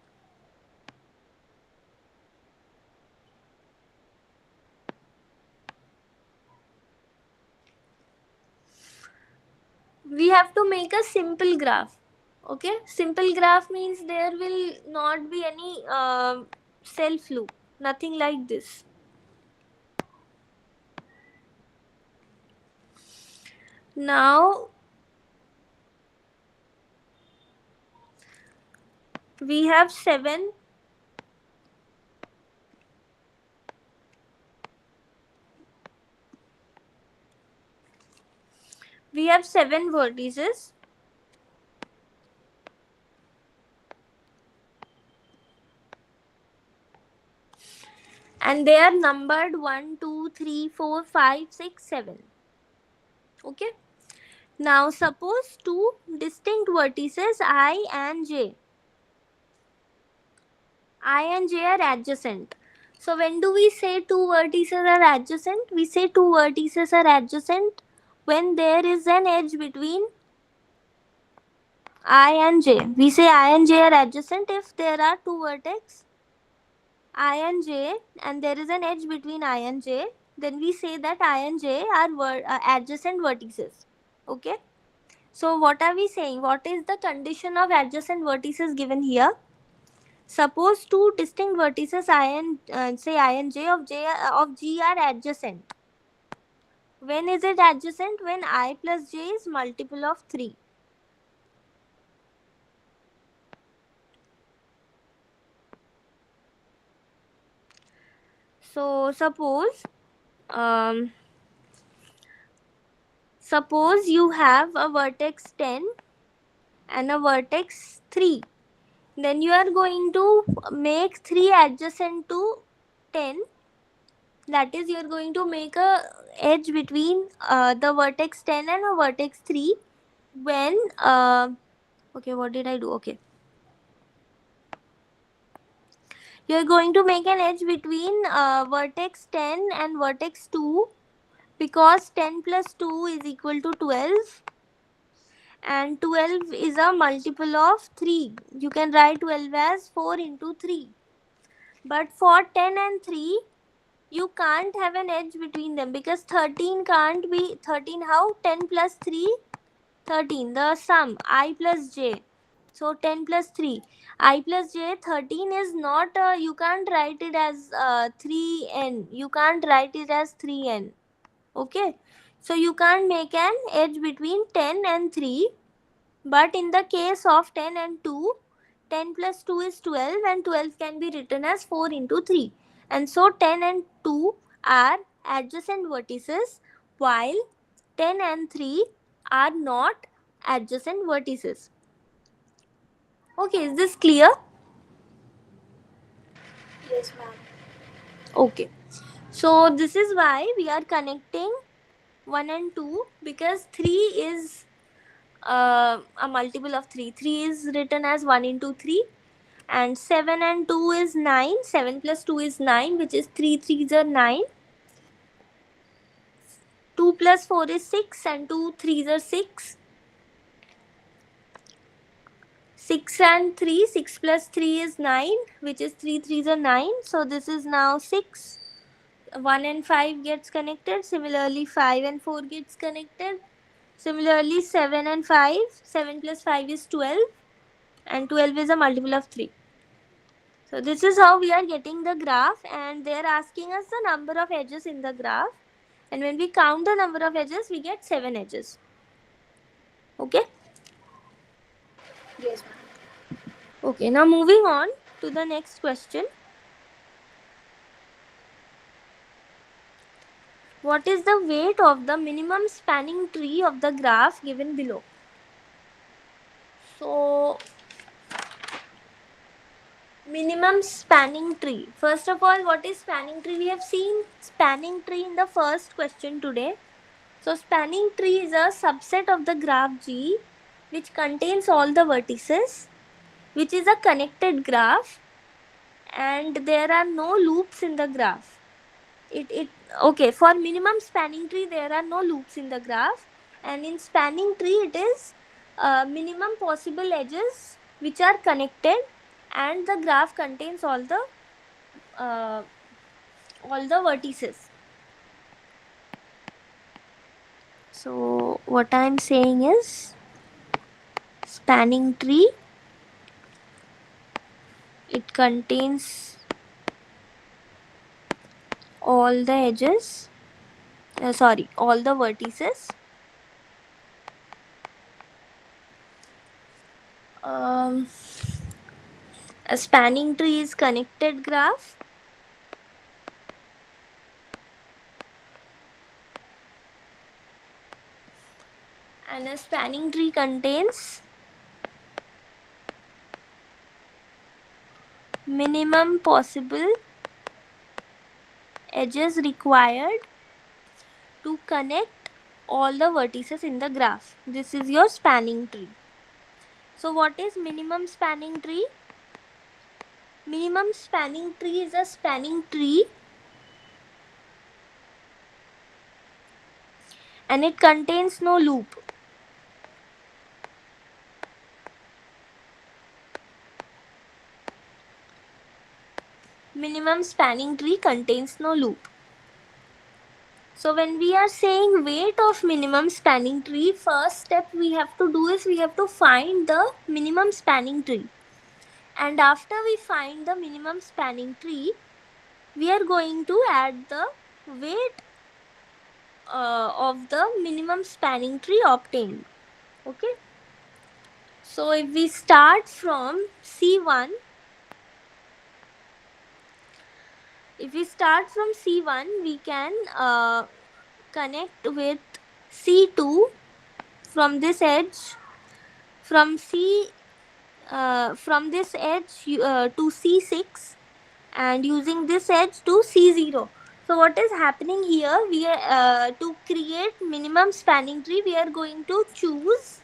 We have to make a simple graph. Okay, simple graph means there will not be any self loop, nothing like this. Now we have 7 vertices. and they are numbered 1, 2, 3, 4, 5, 6, 7. Okay. Now suppose two distinct vertices I and J. I and J are adjacent. So when do we say two vertices are adjacent? We say two vertices are adjacent when there is an edge between I and J. We say I and J are adjacent if there are two vertex I and J and there is an edge between I and J. Then we say that I and J are adjacent vertices. Okay. So what are we saying? What is the condition of adjacent vertices given here? Suppose two distinct vertices I and say I and J of G are adjacent. When is it adjacent? When I plus J is multiple of 3. So um, suppose you have a vertex 10 and a vertex 3. Then you are going to make 3 adjacent to 10. That is, you are going to make a edge between the vertex 10 and a vertex 3 when okay, what did I do? Okay, you are going to make an edge between vertex 10 and vertex 2 because 10 plus 2 is equal to 12 and 12 is a multiple of 3. You can write 12 as 4 into 3. But for 10 and 3, you can't have an edge between them because 13 can't be 13. How? 10 plus 3, 13. The sum I plus j. So 10 plus 3. I plus j, 13 is not, you can't write it as 3n. You can't write it as 3n. Okay. So you can't make an edge between 10 and 3. But in the case of 10 and 2, 10 plus 2 is 12 and 12 can be written as 4 into 3. And so 10 and 2 are adjacent vertices while 10 and 3 are not adjacent vertices. Okay, is this clear? Yes, ma'am. Okay. So this is why we are connecting 1 and 2 because 3 is a multiple of 3. 3 is written as 1 into 3 and 7 and 2 is 9. 7 plus 2 is 9, which is 3 3s are 9. 2 plus 4 is 6 and 2 3s are 6. 6 and 3, 6 plus 3 is 9, which is 3 3s are 9. So this is now 6. 1 and 5 gets connected. Similarly, 5 and 4 gets connected. Similarly, 7 and 5. 7 plus 5 is 12 and 12 is a multiple of 3. So this is how we are getting the graph and they are asking us the number of edges in the graph. And when we count the number of edges, we get 7 edges. Okay? Yes, ma'am. Okay, now moving on to the next question. What is the weight of the minimum spanning tree of the graph given below? So, minimum spanning tree. First of all, what is spanning tree? We have seen spanning tree in the first question today. So spanning tree is a subset of the graph G which contains all the vertices, which is a connected graph and there are no loops in the graph. Okay, for minimum spanning tree there are no loops in the graph and in spanning tree it is minimum possible edges which are connected and the graph contains all the vertices. So what I am saying is spanning tree, it contains all the edges, all the vertices. Um, a spanning tree is connected graph. And a spanning tree contains minimum possible edges required to connect all the vertices in the graph. This is your spanning tree. So what is minimum spanning tree? Minimum spanning tree is a spanning tree and it contains no loop. Minimum spanning tree contains no loop. So when we are saying weight of minimum spanning tree, first step we have to do is we have to find the minimum spanning tree. And after we find the minimum spanning tree, we are going to add the weight of the minimum spanning tree obtained. Okay. So if we start from C1, we can connect with C2 from this edge, from from this edge to C6, and using this edge to C0. So what is happening here? We are to create minimum spanning tree, we are going to choose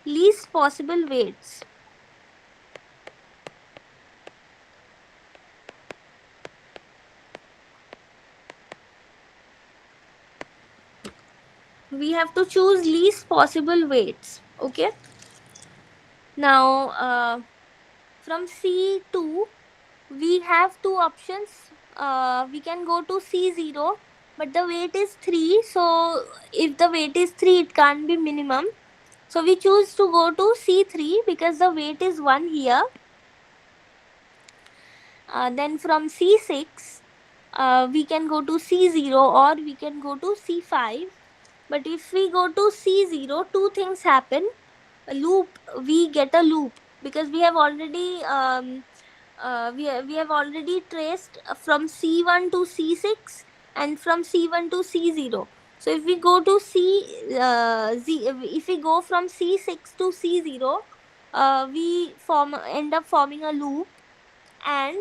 least possible weights. We have to choose least possible weights. Okay. Now from C2 we have two options. We can go to C0, but the weight is 3. So if the weight is 3, it can't be minimum. So we choose to go to C3 because the weight is 1 here. Then from C6, we can go to C0 or we can go to C5. But if we go to C0, two things happen. We get a loop because we have already we have already traced from C1 to C6 and from C1 to C0. So if we go to if we go from C6 to C0, we end up forming a loop, and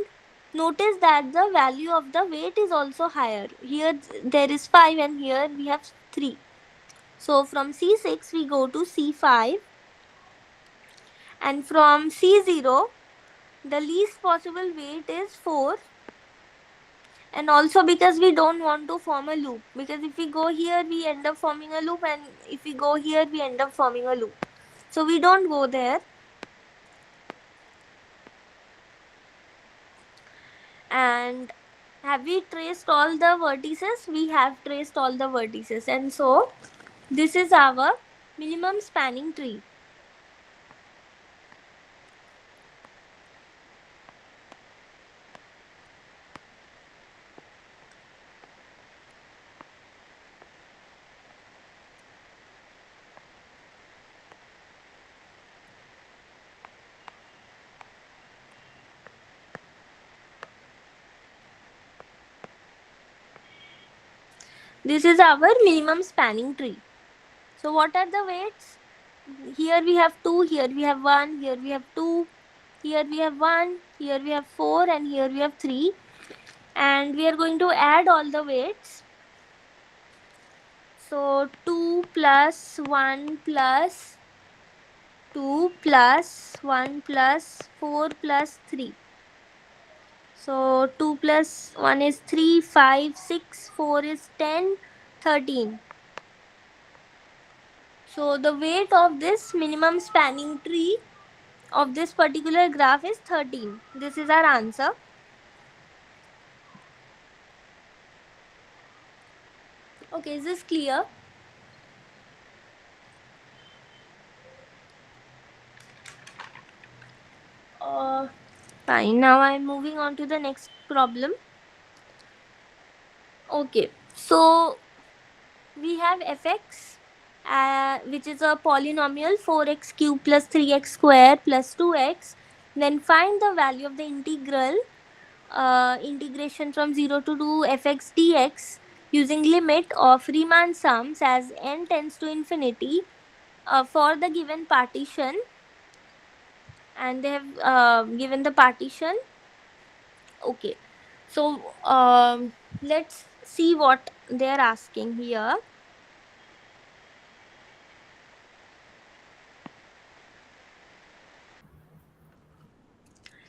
notice that the value of the weight is also higher. Here there is 5 and here we have 3. So from C6 we go to C5, and from C0 the least possible weight is 4. And also because we don't want to form a loop, because if we go here we end up forming a loop, and if we go here we end up forming a loop, so we don't go there. And have we traced all the vertices? We have traced all the vertices, and so this is our minimum spanning tree. This is our minimum spanning tree. So what are the weights? Here we have 2, here we have 1, here we have 2, here we have 1, here we have 4, and here we have 3. And we are going to add all the weights. So 2 plus 1 plus 2 plus 1 plus 4 plus 3. So 2 plus 1 is 3, 5, 6, 4 is 10, 13. So the weight of this minimum spanning tree of this particular graph is 13. This is our answer. Okay, is this clear? Fine. Now I am moving on to the next problem. Okay, so we have fx, which is a polynomial 4x cube plus 3x square plus 2x. Then find the value of the integral integration from 0 to 2 fx dx using limit of Riemann sums as n tends to infinity for the given partition. And they have given the partition. Okay, So let's see what they're asking here.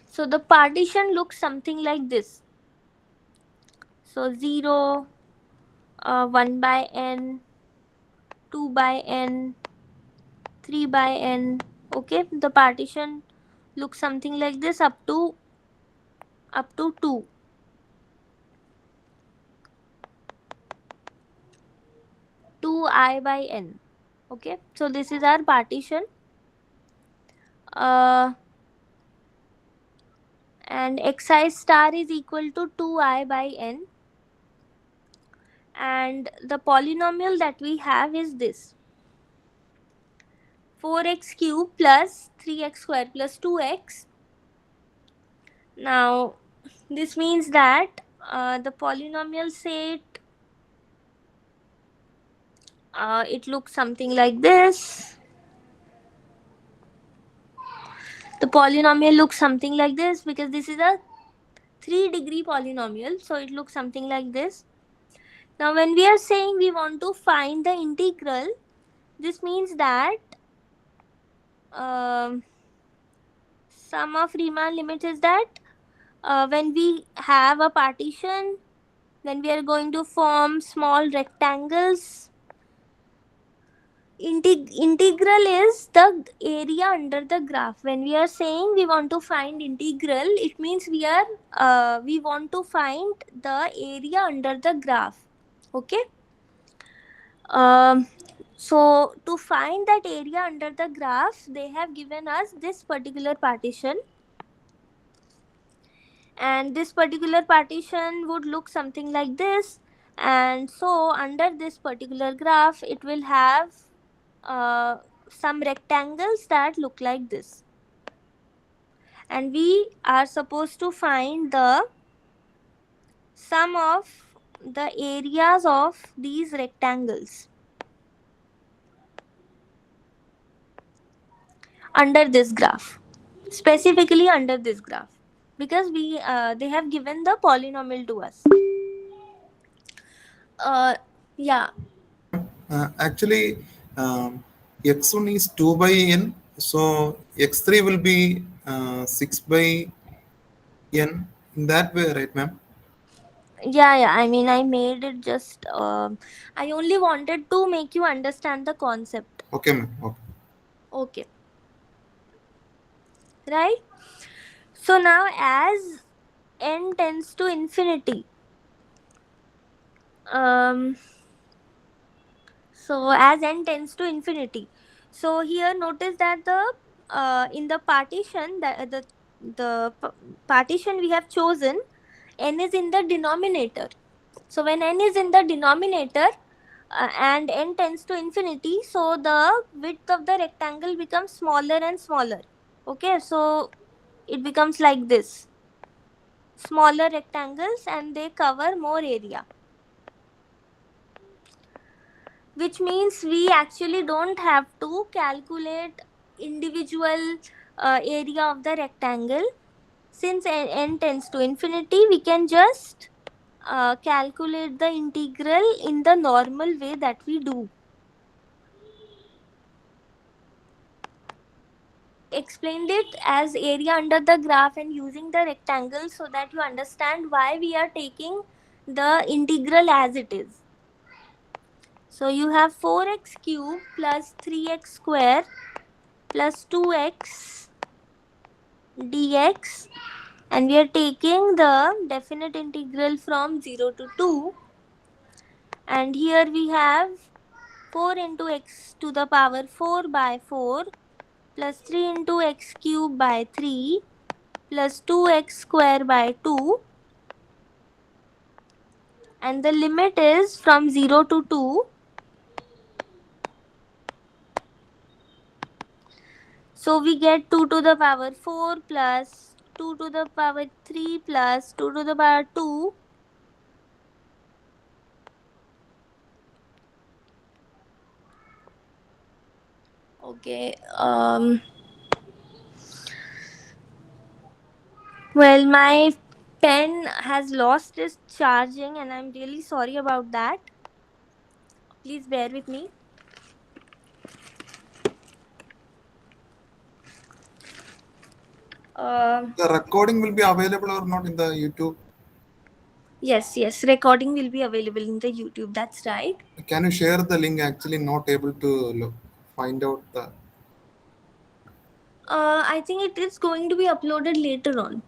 So the partition looks something like this. So 0, 1 by n, 2 by n, 3 by n. Okay, the partition looks something like this up to 2. I by n. Okay, so this is our partition. Uh, and xi star is equal to 2I by n. And the polynomial that we have is this: 4x cube plus 3x square plus 2x. Now this means that the polynomial set, it looks something like this. The polynomial looks something like this because this is a 3-degree polynomial, so it looks something like this. Now when we are saying we want to find the integral, this means that um, sum of Riemann limits is that when we have a partition, then we are going to form small rectangles. Integral is the area under the graph. When we are saying we want to find integral, it means we want to find the area under the graph. Okay. Um, so to find that area under the graph, they have given us this particular partition, and this particular partition would look something like this. And so under this particular graph, it will have uh, some rectangles that look like this, and we are supposed to find the sum of the areas of these rectangles under this graph, specifically under this graph, because we they have given the polynomial to us. uh yeah. Actually, um, x1 is 2 by n, so x3 will be 6 by n in that way, right, ma'am? Yeah, I mean, I made it just I only wanted to make you understand the concept. Okay, ma'am. Okay. Okay, right? So now as n tends to infinity, um so as n tends to infinity, so here notice that the in the partition, partition we have chosen, n is in the denominator. So when n is in the denominator, and n tends to infinity, so the width of the rectangle becomes smaller and smaller. Okay, so it becomes like this: smaller rectangles, and they cover more area, which means we actually don't have to calculate individual area of the rectangle. Since n tends to infinity, we can just calculate the integral in the normal way that we do. Explained it as area under the graph and using the rectangle so that you understand why we are taking the integral as it is. So you have 4x cube plus 3x square plus 2x dx, and we are taking the definite integral from 0 to 2, and here we have 4 into x to the power 4 by 4 plus 3 into x cube by 3 plus 2x square by 2, and the limit is from 0 to 2. So we get 2 to the power 4 plus 2 to the power 3 plus 2 to the power 2. Okay. Well, my pen has lost its charging, and I'm really sorry about that. Please bear with me. Um The recording will be available or not in the YouTube? yes, recording will be available in the YouTube. That's right. Can you share the link? Actually, not able to find out the. I think it is going to be uploaded later on.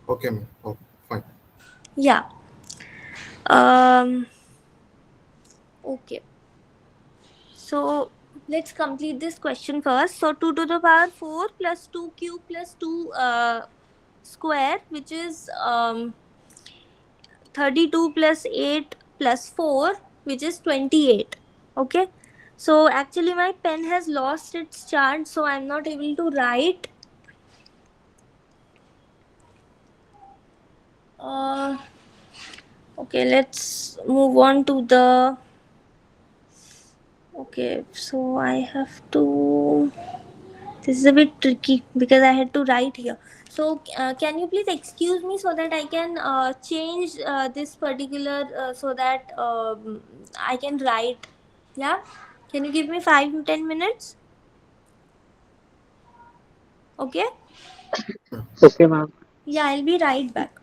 Okay, ma'am. Oh, fine. Yeah. Um. Okay. So let's complete this question first. So 2 to the power 4 plus 2 cube plus 2 square, which is 32 plus 8 plus 4, which is 28. Okay. So actually my pen has lost its charge, so I'm not able to write. Uh, okay, let's move on to the. Okay, so I have to. This is a bit tricky because I had to write here. So, can you please excuse me so that I can change this particular so that I can write? Yeah. Can you give me 5 to 10 minutes? Okay. Okay, ma'am. Yeah, I'll be right back.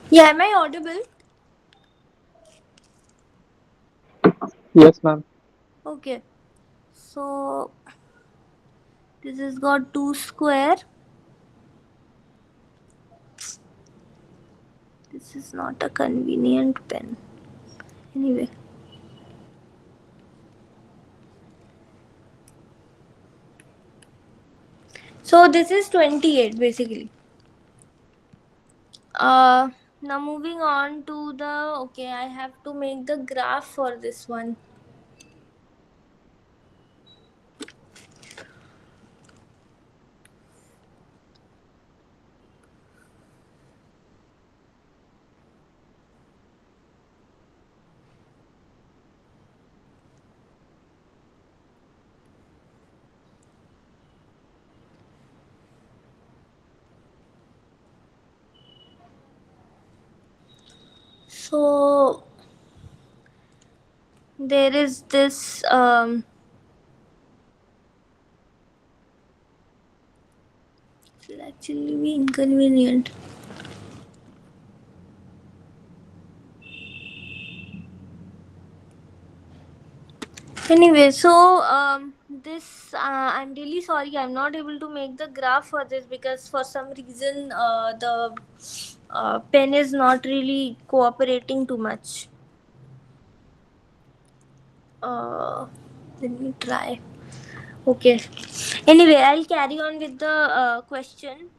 Yeah, am I audible? Yes, ma'am. Okay. So this has got 2 square. This is not a convenient pen. Anyway. So this is 28 basically. Uh Now moving on to the, okay, I have to make the graph for this one. So there is this it will actually be inconvenient. Anyway, so this I'm really sorry I'm not able to make the graph for this because for some reason the pen is not really cooperating too much. Uh, Let me try. Okay. Anyway, I'll carry on with the question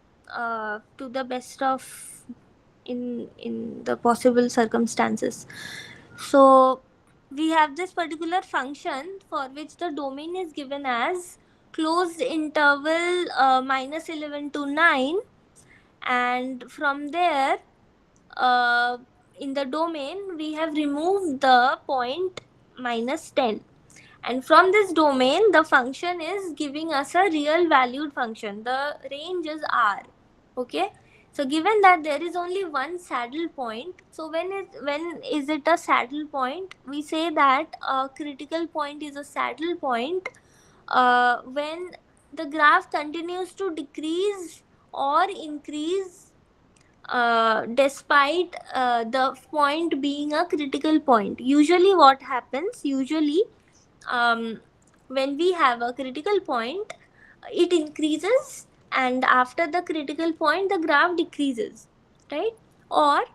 to the best of in the possible circumstances. So we have this particular function for which the domain is given as closed interval minus 11 to 9, and from there uh, in the domain we have removed the point minus 10, and from this domain the function is giving us a real valued function. The range is r. Okay, so given that there is only one saddle point, so when is it a saddle point? We say that a critical point is a saddle point when the graph continues to decrease or increase despite the point being a critical point. Usually what happens, usually um, when we have a critical point, it increases, and after the critical point the graph decreases, right? Or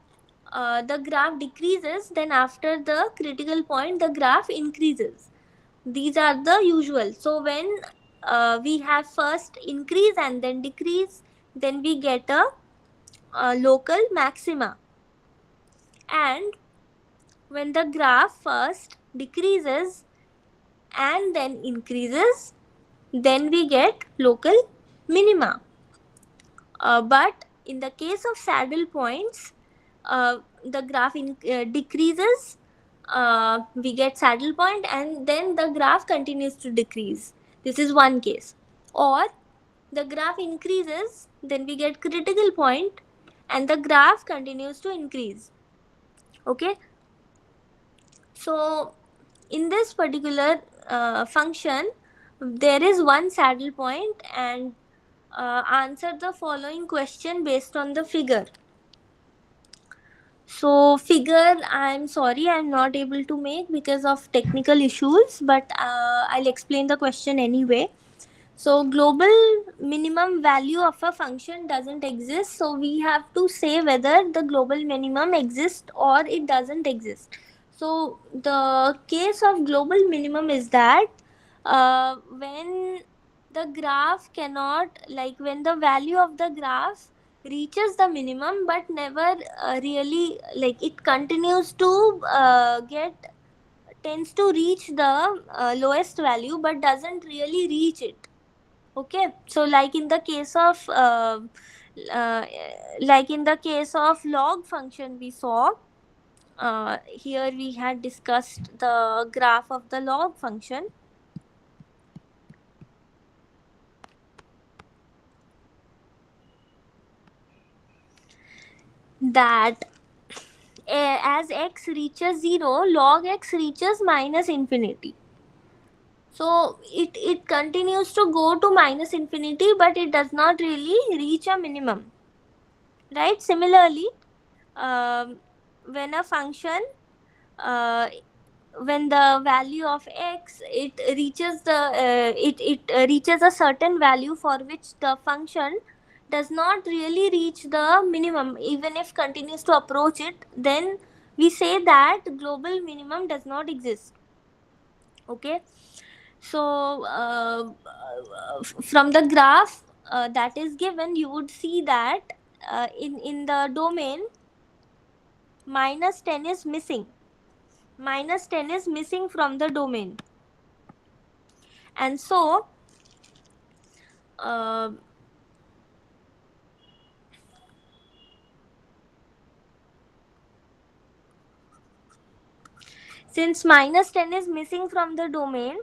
the graph decreases, then after the critical point the graph increases. These are the usual. So when we have first increase and then decrease, then we get a local maxima. And when the graph first decreases and then increases, then we get local minima. But in the case of saddle points, the graph decreases, we get saddle point, and then the graph continues to decrease. This is one case. Or the graph increases, then we get critical point, and the graph continues to increase. Okay, so in this particular function there is one saddle point, and answer the following question based on the figure. So figure, I'm sorry I'm not able to make because of technical issues, but I'll explain the question anyway. So global minimum value of a function doesn't exist, so we have to say whether the global minimum exists or it doesn't exist. So the case of global minimum is that when the graph cannot, like when the value of the graph reaches the minimum but never really, like it continues to get tends to reach the lowest value but doesn't really reach it. Okay, so uh, like in the case of log function we saw, here we had discussed the graph of the log function, that as x reaches 0, log x reaches minus infinity. So it continues to go to minus infinity, but it does not really reach a minimum, right? Similarly, when a function when the value of x it reaches the it reaches a certain value for which the function does not really reach the minimum, even if continues to approach it, then we say that global minimum does not exist. Okay, so from the graph that is given, you would see that in the domain minus 10 is missing. Minus 10 is missing from the domain, and so uh, since minus 10 is missing from the domain,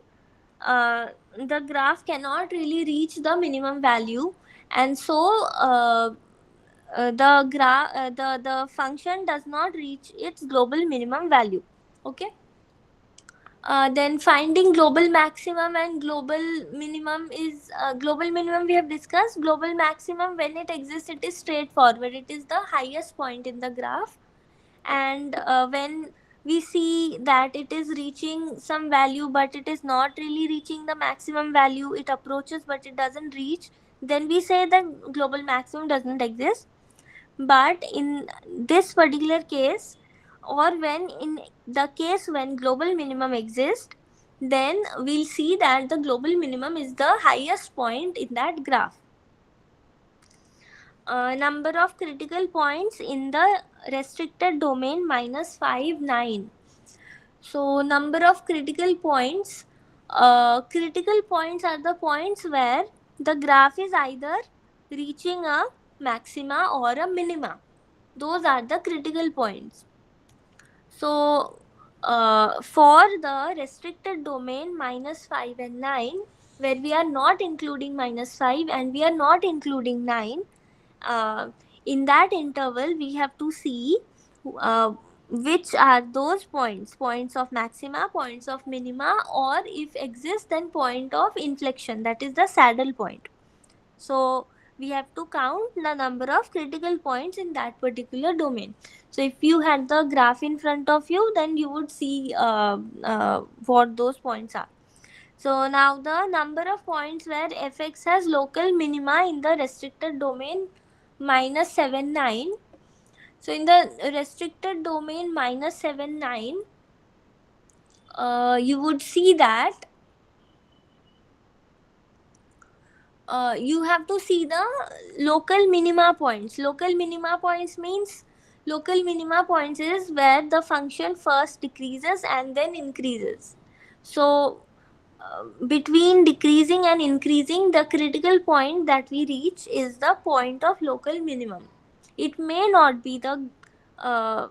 the graph cannot really reach the minimum value, and so the function does not reach its global minimum value. Okay, then finding global maximum and global minimum is global minimum we have discussed. Global maximum, when it exists, it is straightforward, it is the highest point in the graph, and when we see that it is reaching some value but it is not really reaching the maximum value, it approaches but it doesn't reach, then we say the global maximum doesn't exist. But in this particular case, or when in the case when global minimum exists, then we'll see that the global minimum is the highest point in that graph. Number of critical points in the restricted domain minus 5 9. So number of critical points, critical points are the points where the graph is either reaching a maxima or a minima. Those are the critical points. So for the restricted domain minus 5 and 9, where we are not including minus 5 and we are not including 9, uh, in that interval we have to see uh, which are those points of maxima, points of minima, or if exist then point of inflection, that is the saddle point. So we have to count the number of critical points in that particular domain. So if you had the graph in front of you, then you would see what those points are. So now the number of points where fx has local minima in the restricted domain minus 7 9. So in the restricted domain minus 7 9, you would see that you have to see the local minima points. Local minima points means, local minima points is where the function first decreases and then increases. So between decreasing and increasing, the critical point that we reach is the point of local minimum. It may not be the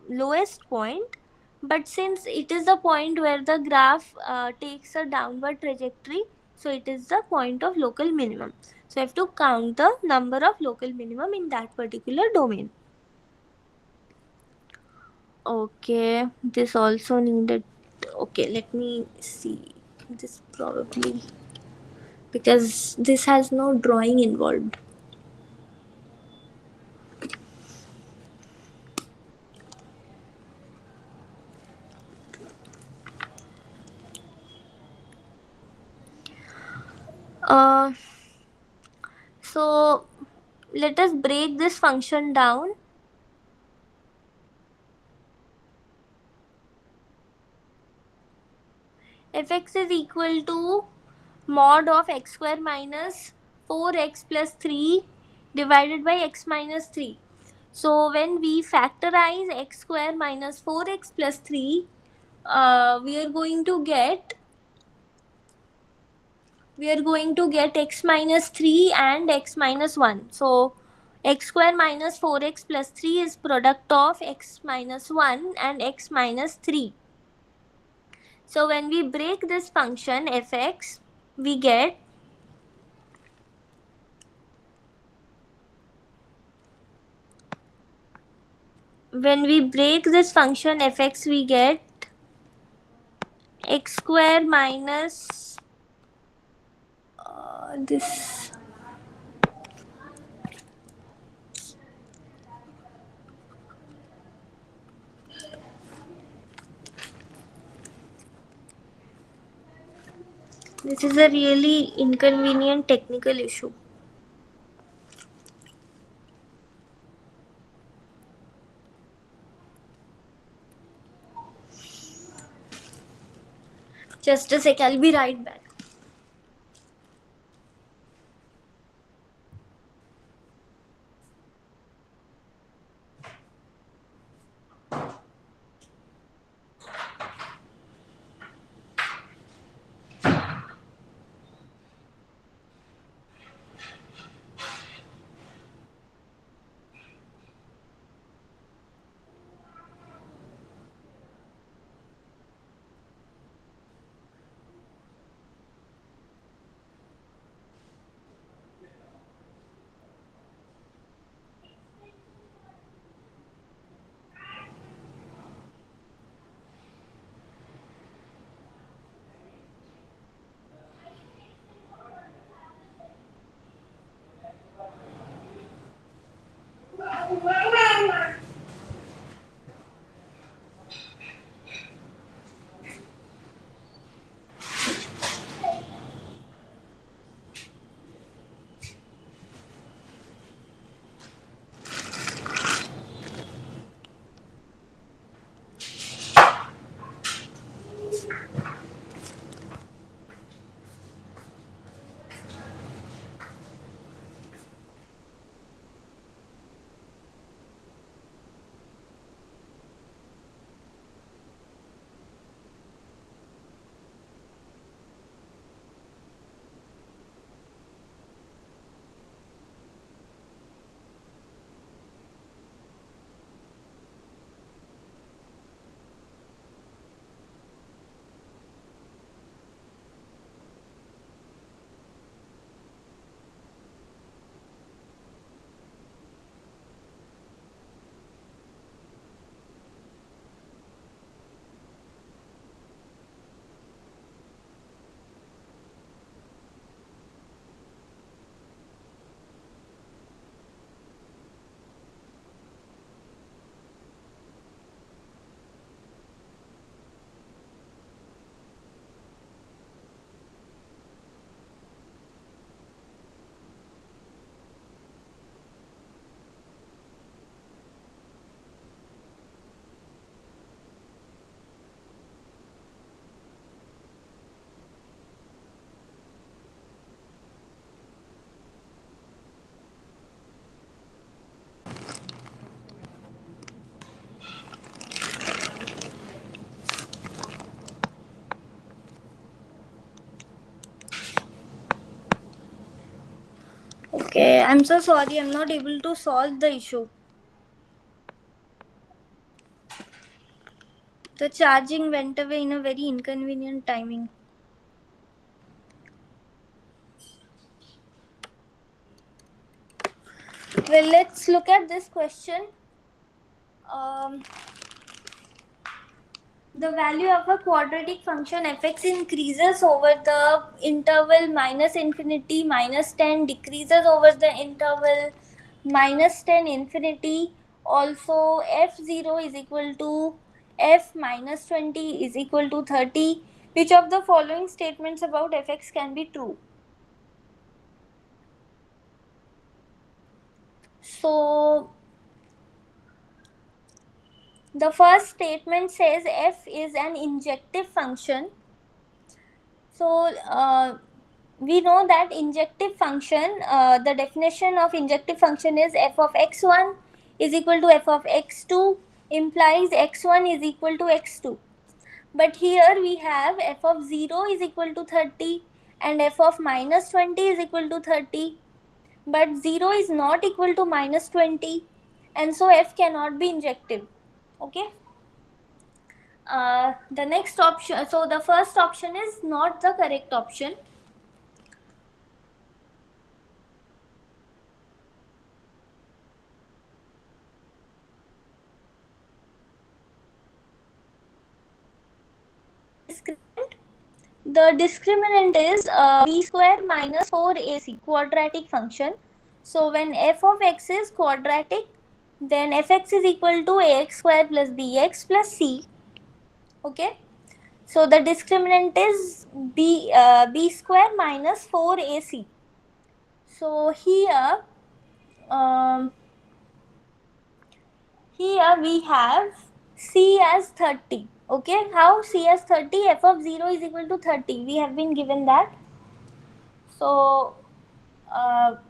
lowest point, but since it is the point where the graph takes a downward trajectory, so it is the point of local minimum. So I have to count the number of local minimum in that particular domain. Okay, this also needed. Okay, let me see. This probably, because this has no drawing involved. Uh, so let us break this function down. Fx is equal to mod of x square minus 4x plus 3 divided by x minus 3. So when we factorize x square minus 4x plus 3, we are going to get x minus 3 and x minus 1. So x square minus 4x plus 3 is product of x minus 1 and x minus 3. So when we break this function fx, we get we get x square minus this. This is a really inconvenient technical issue. Just a sec, I'll be right back. Okay, I'm so sorry, I'm not able to solve the issue. The charging went away in a very inconvenient timing. Well, let's look at this question. The value of a quadratic function fx increases over the interval minus infinity minus 10, decreases over the interval minus 10 infinity. Also f0 is equal to f minus 20 is equal to 30. Which of the following statements about fx can be true? So the first statement says f is an injective function. So we know that injective function, the definition of injective function is f of x1 is equal to f of x2 implies x1 is equal to x2. But here we have f of 0 is equal to 30 and f of minus 20 is equal to 30. But 0 is not equal to minus 20 and so f cannot be injective. Okay. The next option, so the first option is not the correct option. The discriminant is b square minus 4ac, quadratic function. So when f of x is quadratic, then fx is equal to ax square plus bx plus c. Okay. So the discriminant is b square minus 4ac. So here we have c as 30. Okay, how c as 30? F of 0 is equal to 30. We have been given that. So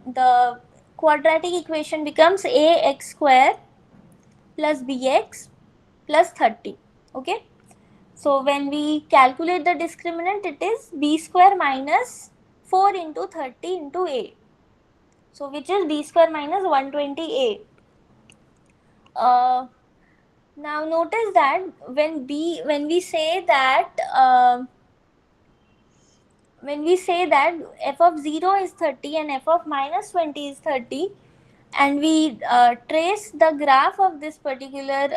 the quadratic equation becomes ax square plus bx plus 30. Okay. So when we calculate the discriminant, it is b square minus 4 into 30 into a. So which is b square minus 120a. Now notice that when we say that f of 0 is 30 and f of minus 20 is 30, and we trace the graph of this particular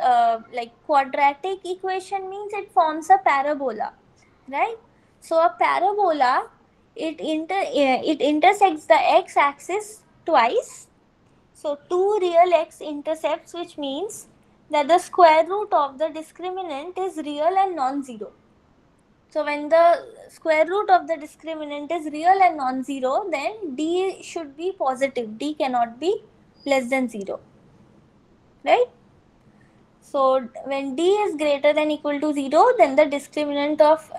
like quadratic equation, means it forms a parabola, right? So a parabola, it intersects the x axis twice. So two real x intercepts, which means that the square root of the discriminant is real and non-zero. So when the square root of the discriminant is real and non-zero, then d should be positive. D cannot be less than 0. Right? So when d is greater than equal to 0, then the discriminant of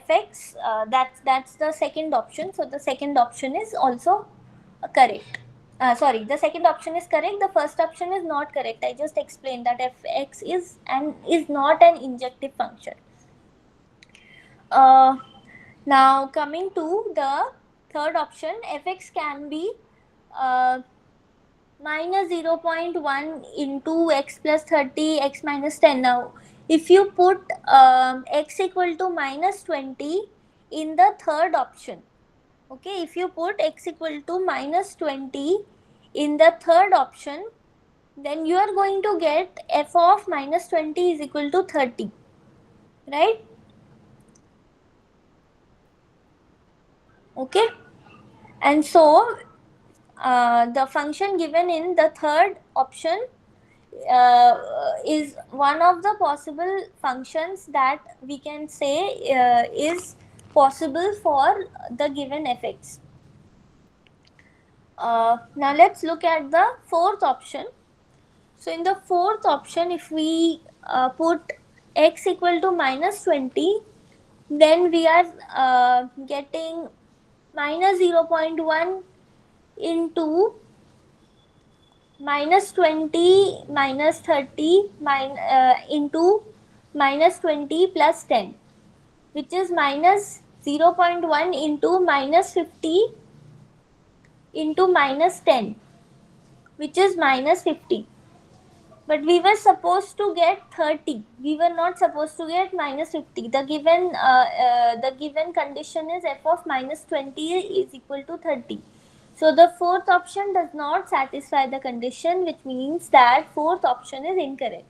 fx, that's the second option. So the second option is also correct. Sorry, the second option is correct. The first option is not correct. I just explained that fx is not an injective function. Now coming to the third option, fx can be minus 0.1 into x plus 30, x minus 10. Now if you put x equal to minus 20 in the third option, okay, if you put x equal to minus 20 in the third option, then you are going to get f of minus 20 is equal to 30, right? Okay, and so the function given in the third option is one of the possible functions that we can say is possible for the given fx. Now let's look at the fourth option. So in the fourth option, if we put x equal to minus 20, then we are getting minus 0.1 into minus 20 minus 30 into minus 20 plus 10, which is minus 0.1 into minus 50 into minus 10, which is minus 50. But we were supposed to get 30. We were not supposed to get minus 50. The given condition is f of minus 20 is equal to 30. So the fourth option does not satisfy the condition, which means that fourth option is incorrect.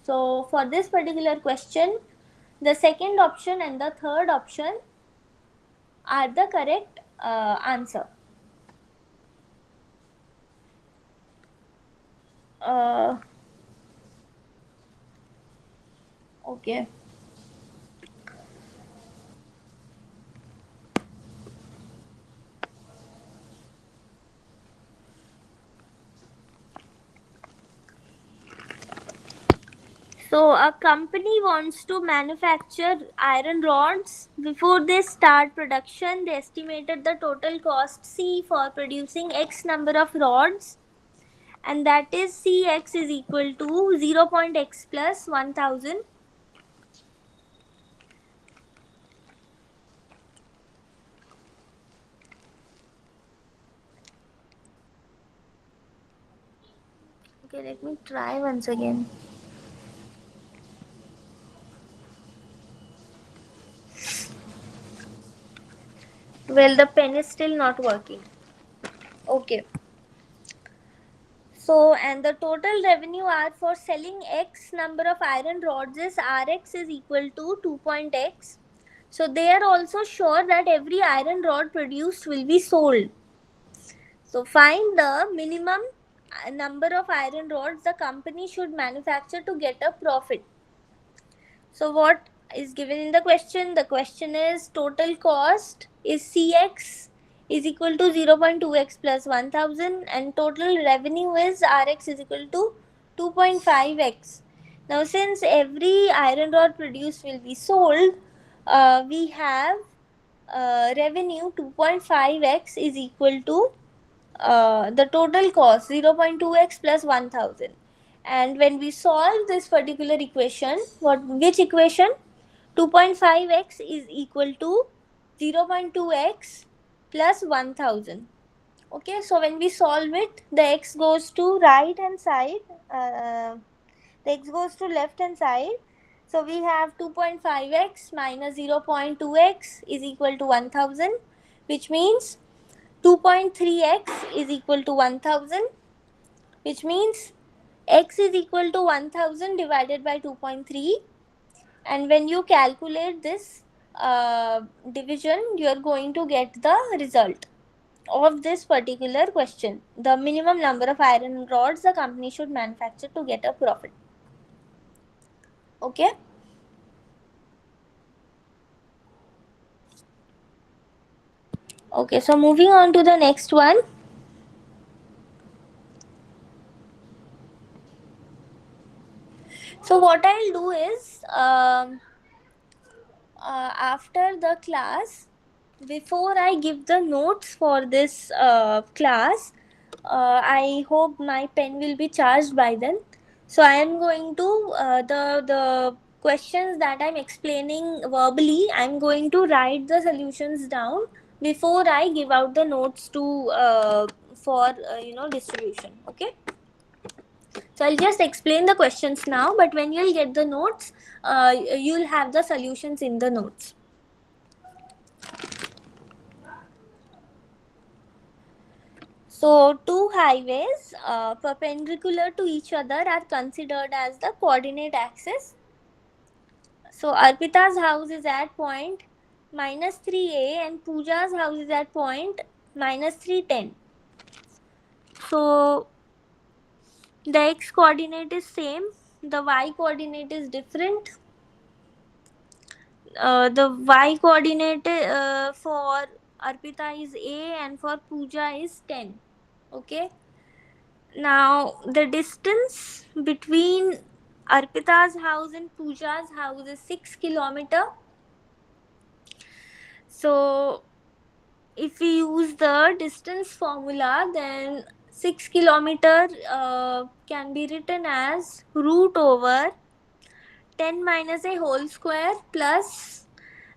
So for this particular question, the second option and the third option are the correct answer. Okay. So a company wants to manufacture iron rods. Before they start production, they estimated the total cost C for producing X number of rods, and that is Cx is equal to 0.x plus 1000. Okay, let me try once again. Well, the pen is still not working. Okay. So, and the total revenue R for selling X number of iron rods is Rx is equal to 2.x. So, they are also sure that every iron rod produced will be sold. So, find the minimum number of iron rods the company should manufacture to get a profit. So, what is given in the question? The question is total cost is Cx is equal to 0.2x plus 1000, and total revenue is Rx is equal to 2.5x. Now, since every iron rod produced will be sold, we have revenue 2.5x is equal to the total cost 0.2x plus 1000. And when we solve this particular equation, which equation? 2.5x is equal to 0.2x plus 1000. Okay, so when we solve it, the x goes to right hand side, the x goes to left hand side. So we have 2.5x minus 0.2x is equal to 1000, which means 2.3x is equal to 1000, which means x is equal to 1000 divided by 2.3. And when you calculate this division, you are going to get the result of this particular question. The minimum number of iron rods the company should manufacture to get a profit. Okay. Okay, so moving on to the next one. So what I'll do is after the class, before I give the notes for this class, I hope my pen will be charged by then. So I am going to the questions that I'm explaining verbally, I'm going to write the solutions down before I give out the notes to for distribution. Okay. So I'll just explain the questions now, but when you'll get the notes, you'll have the solutions in the notes. So two highways perpendicular to each other are considered as the coordinate axis. So Arpita's house is at point minus 3a and Pooja's house is at point minus 310. So the x coordinate is same, the y coordinate is different. The y coordinate for Arpita is a and for Pooja is 10. Okay. Now the distance between Arpita's house and Pooja's house is 6 km. So if we use the distance formula, then 6 km can be written as root over 10 minus a whole square plus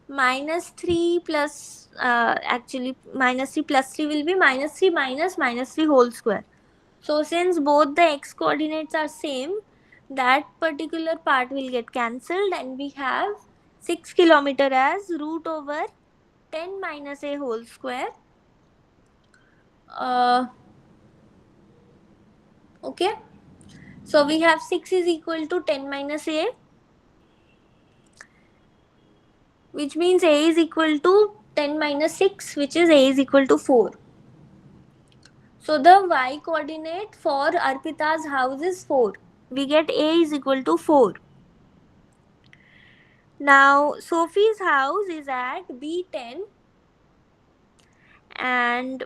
minus 3 plus actually minus 3 plus 3 will be minus 3 minus 3 whole square. So since both the x coordinates are same, that particular part will get cancelled and we have 6 kilometer as root over 10 minus a whole square. Okay, so we have 6 is equal to 10 minus a, which means a is equal to 10 minus 6, which is a is equal to 4. So the y coordinate for Arpita's house is 4. We get a is equal to 4. Now Sophie's house is at B10 and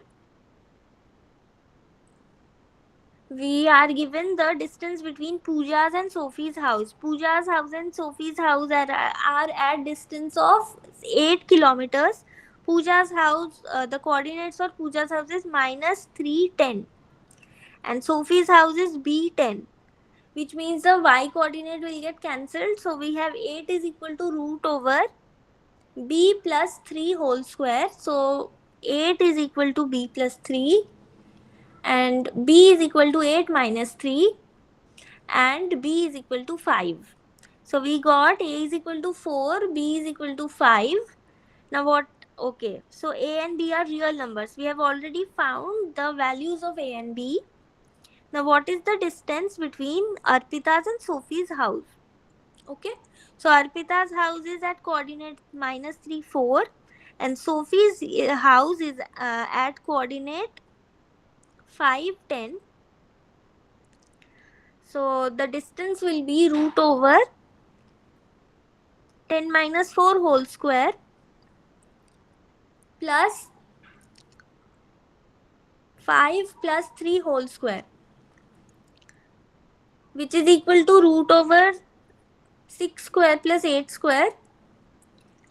we are given the distance between Pooja's and Sophie's house. Pooja's house and Sophie's house are at distance of 8 kilometers. Pooja's house, the coordinates for Pooja's house is minus 310 and Sophie's house is B10, which means the y coordinate will get cancelled. So we have 8 is equal to root over b plus 3 whole square. So 8 is equal to b plus 3 and b is equal to 8 minus 3 and b is equal to 5. So we got a is equal to 4, b is equal to 5. Now what? Okay, so a and b are real numbers. We have already found the values of a and b. Now what is the distance between Arpita's and Sophie's house? Okay, so Arpita's house is at coordinate minus 3, 4 and Sophie's house is at coordinate 5, 10. So the distance will be root over 10 minus 4 whole square plus 5 plus 3 whole square, which is equal to root over 6 square plus 8 square.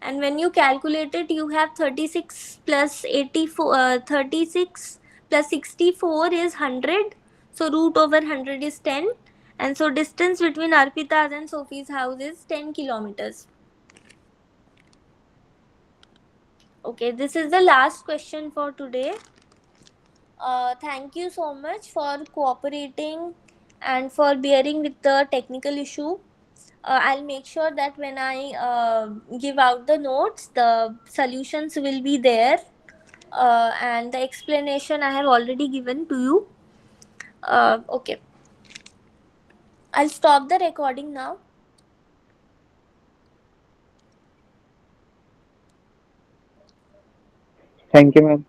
And when you calculate it, you have 36 plus 84, 36 plus 64 is 100. So root over 100 is 10. And so distance between Arpita's and Sophie's house is 10 kilometers. Okay, this is the last question for today. Thank you so much for cooperating and for bearing with the technical issue. I'll make sure that when I give out the notes, the solutions will be there and the explanation I have already given to you. Okay, I'll stop the recording now. Thank you, ma'am.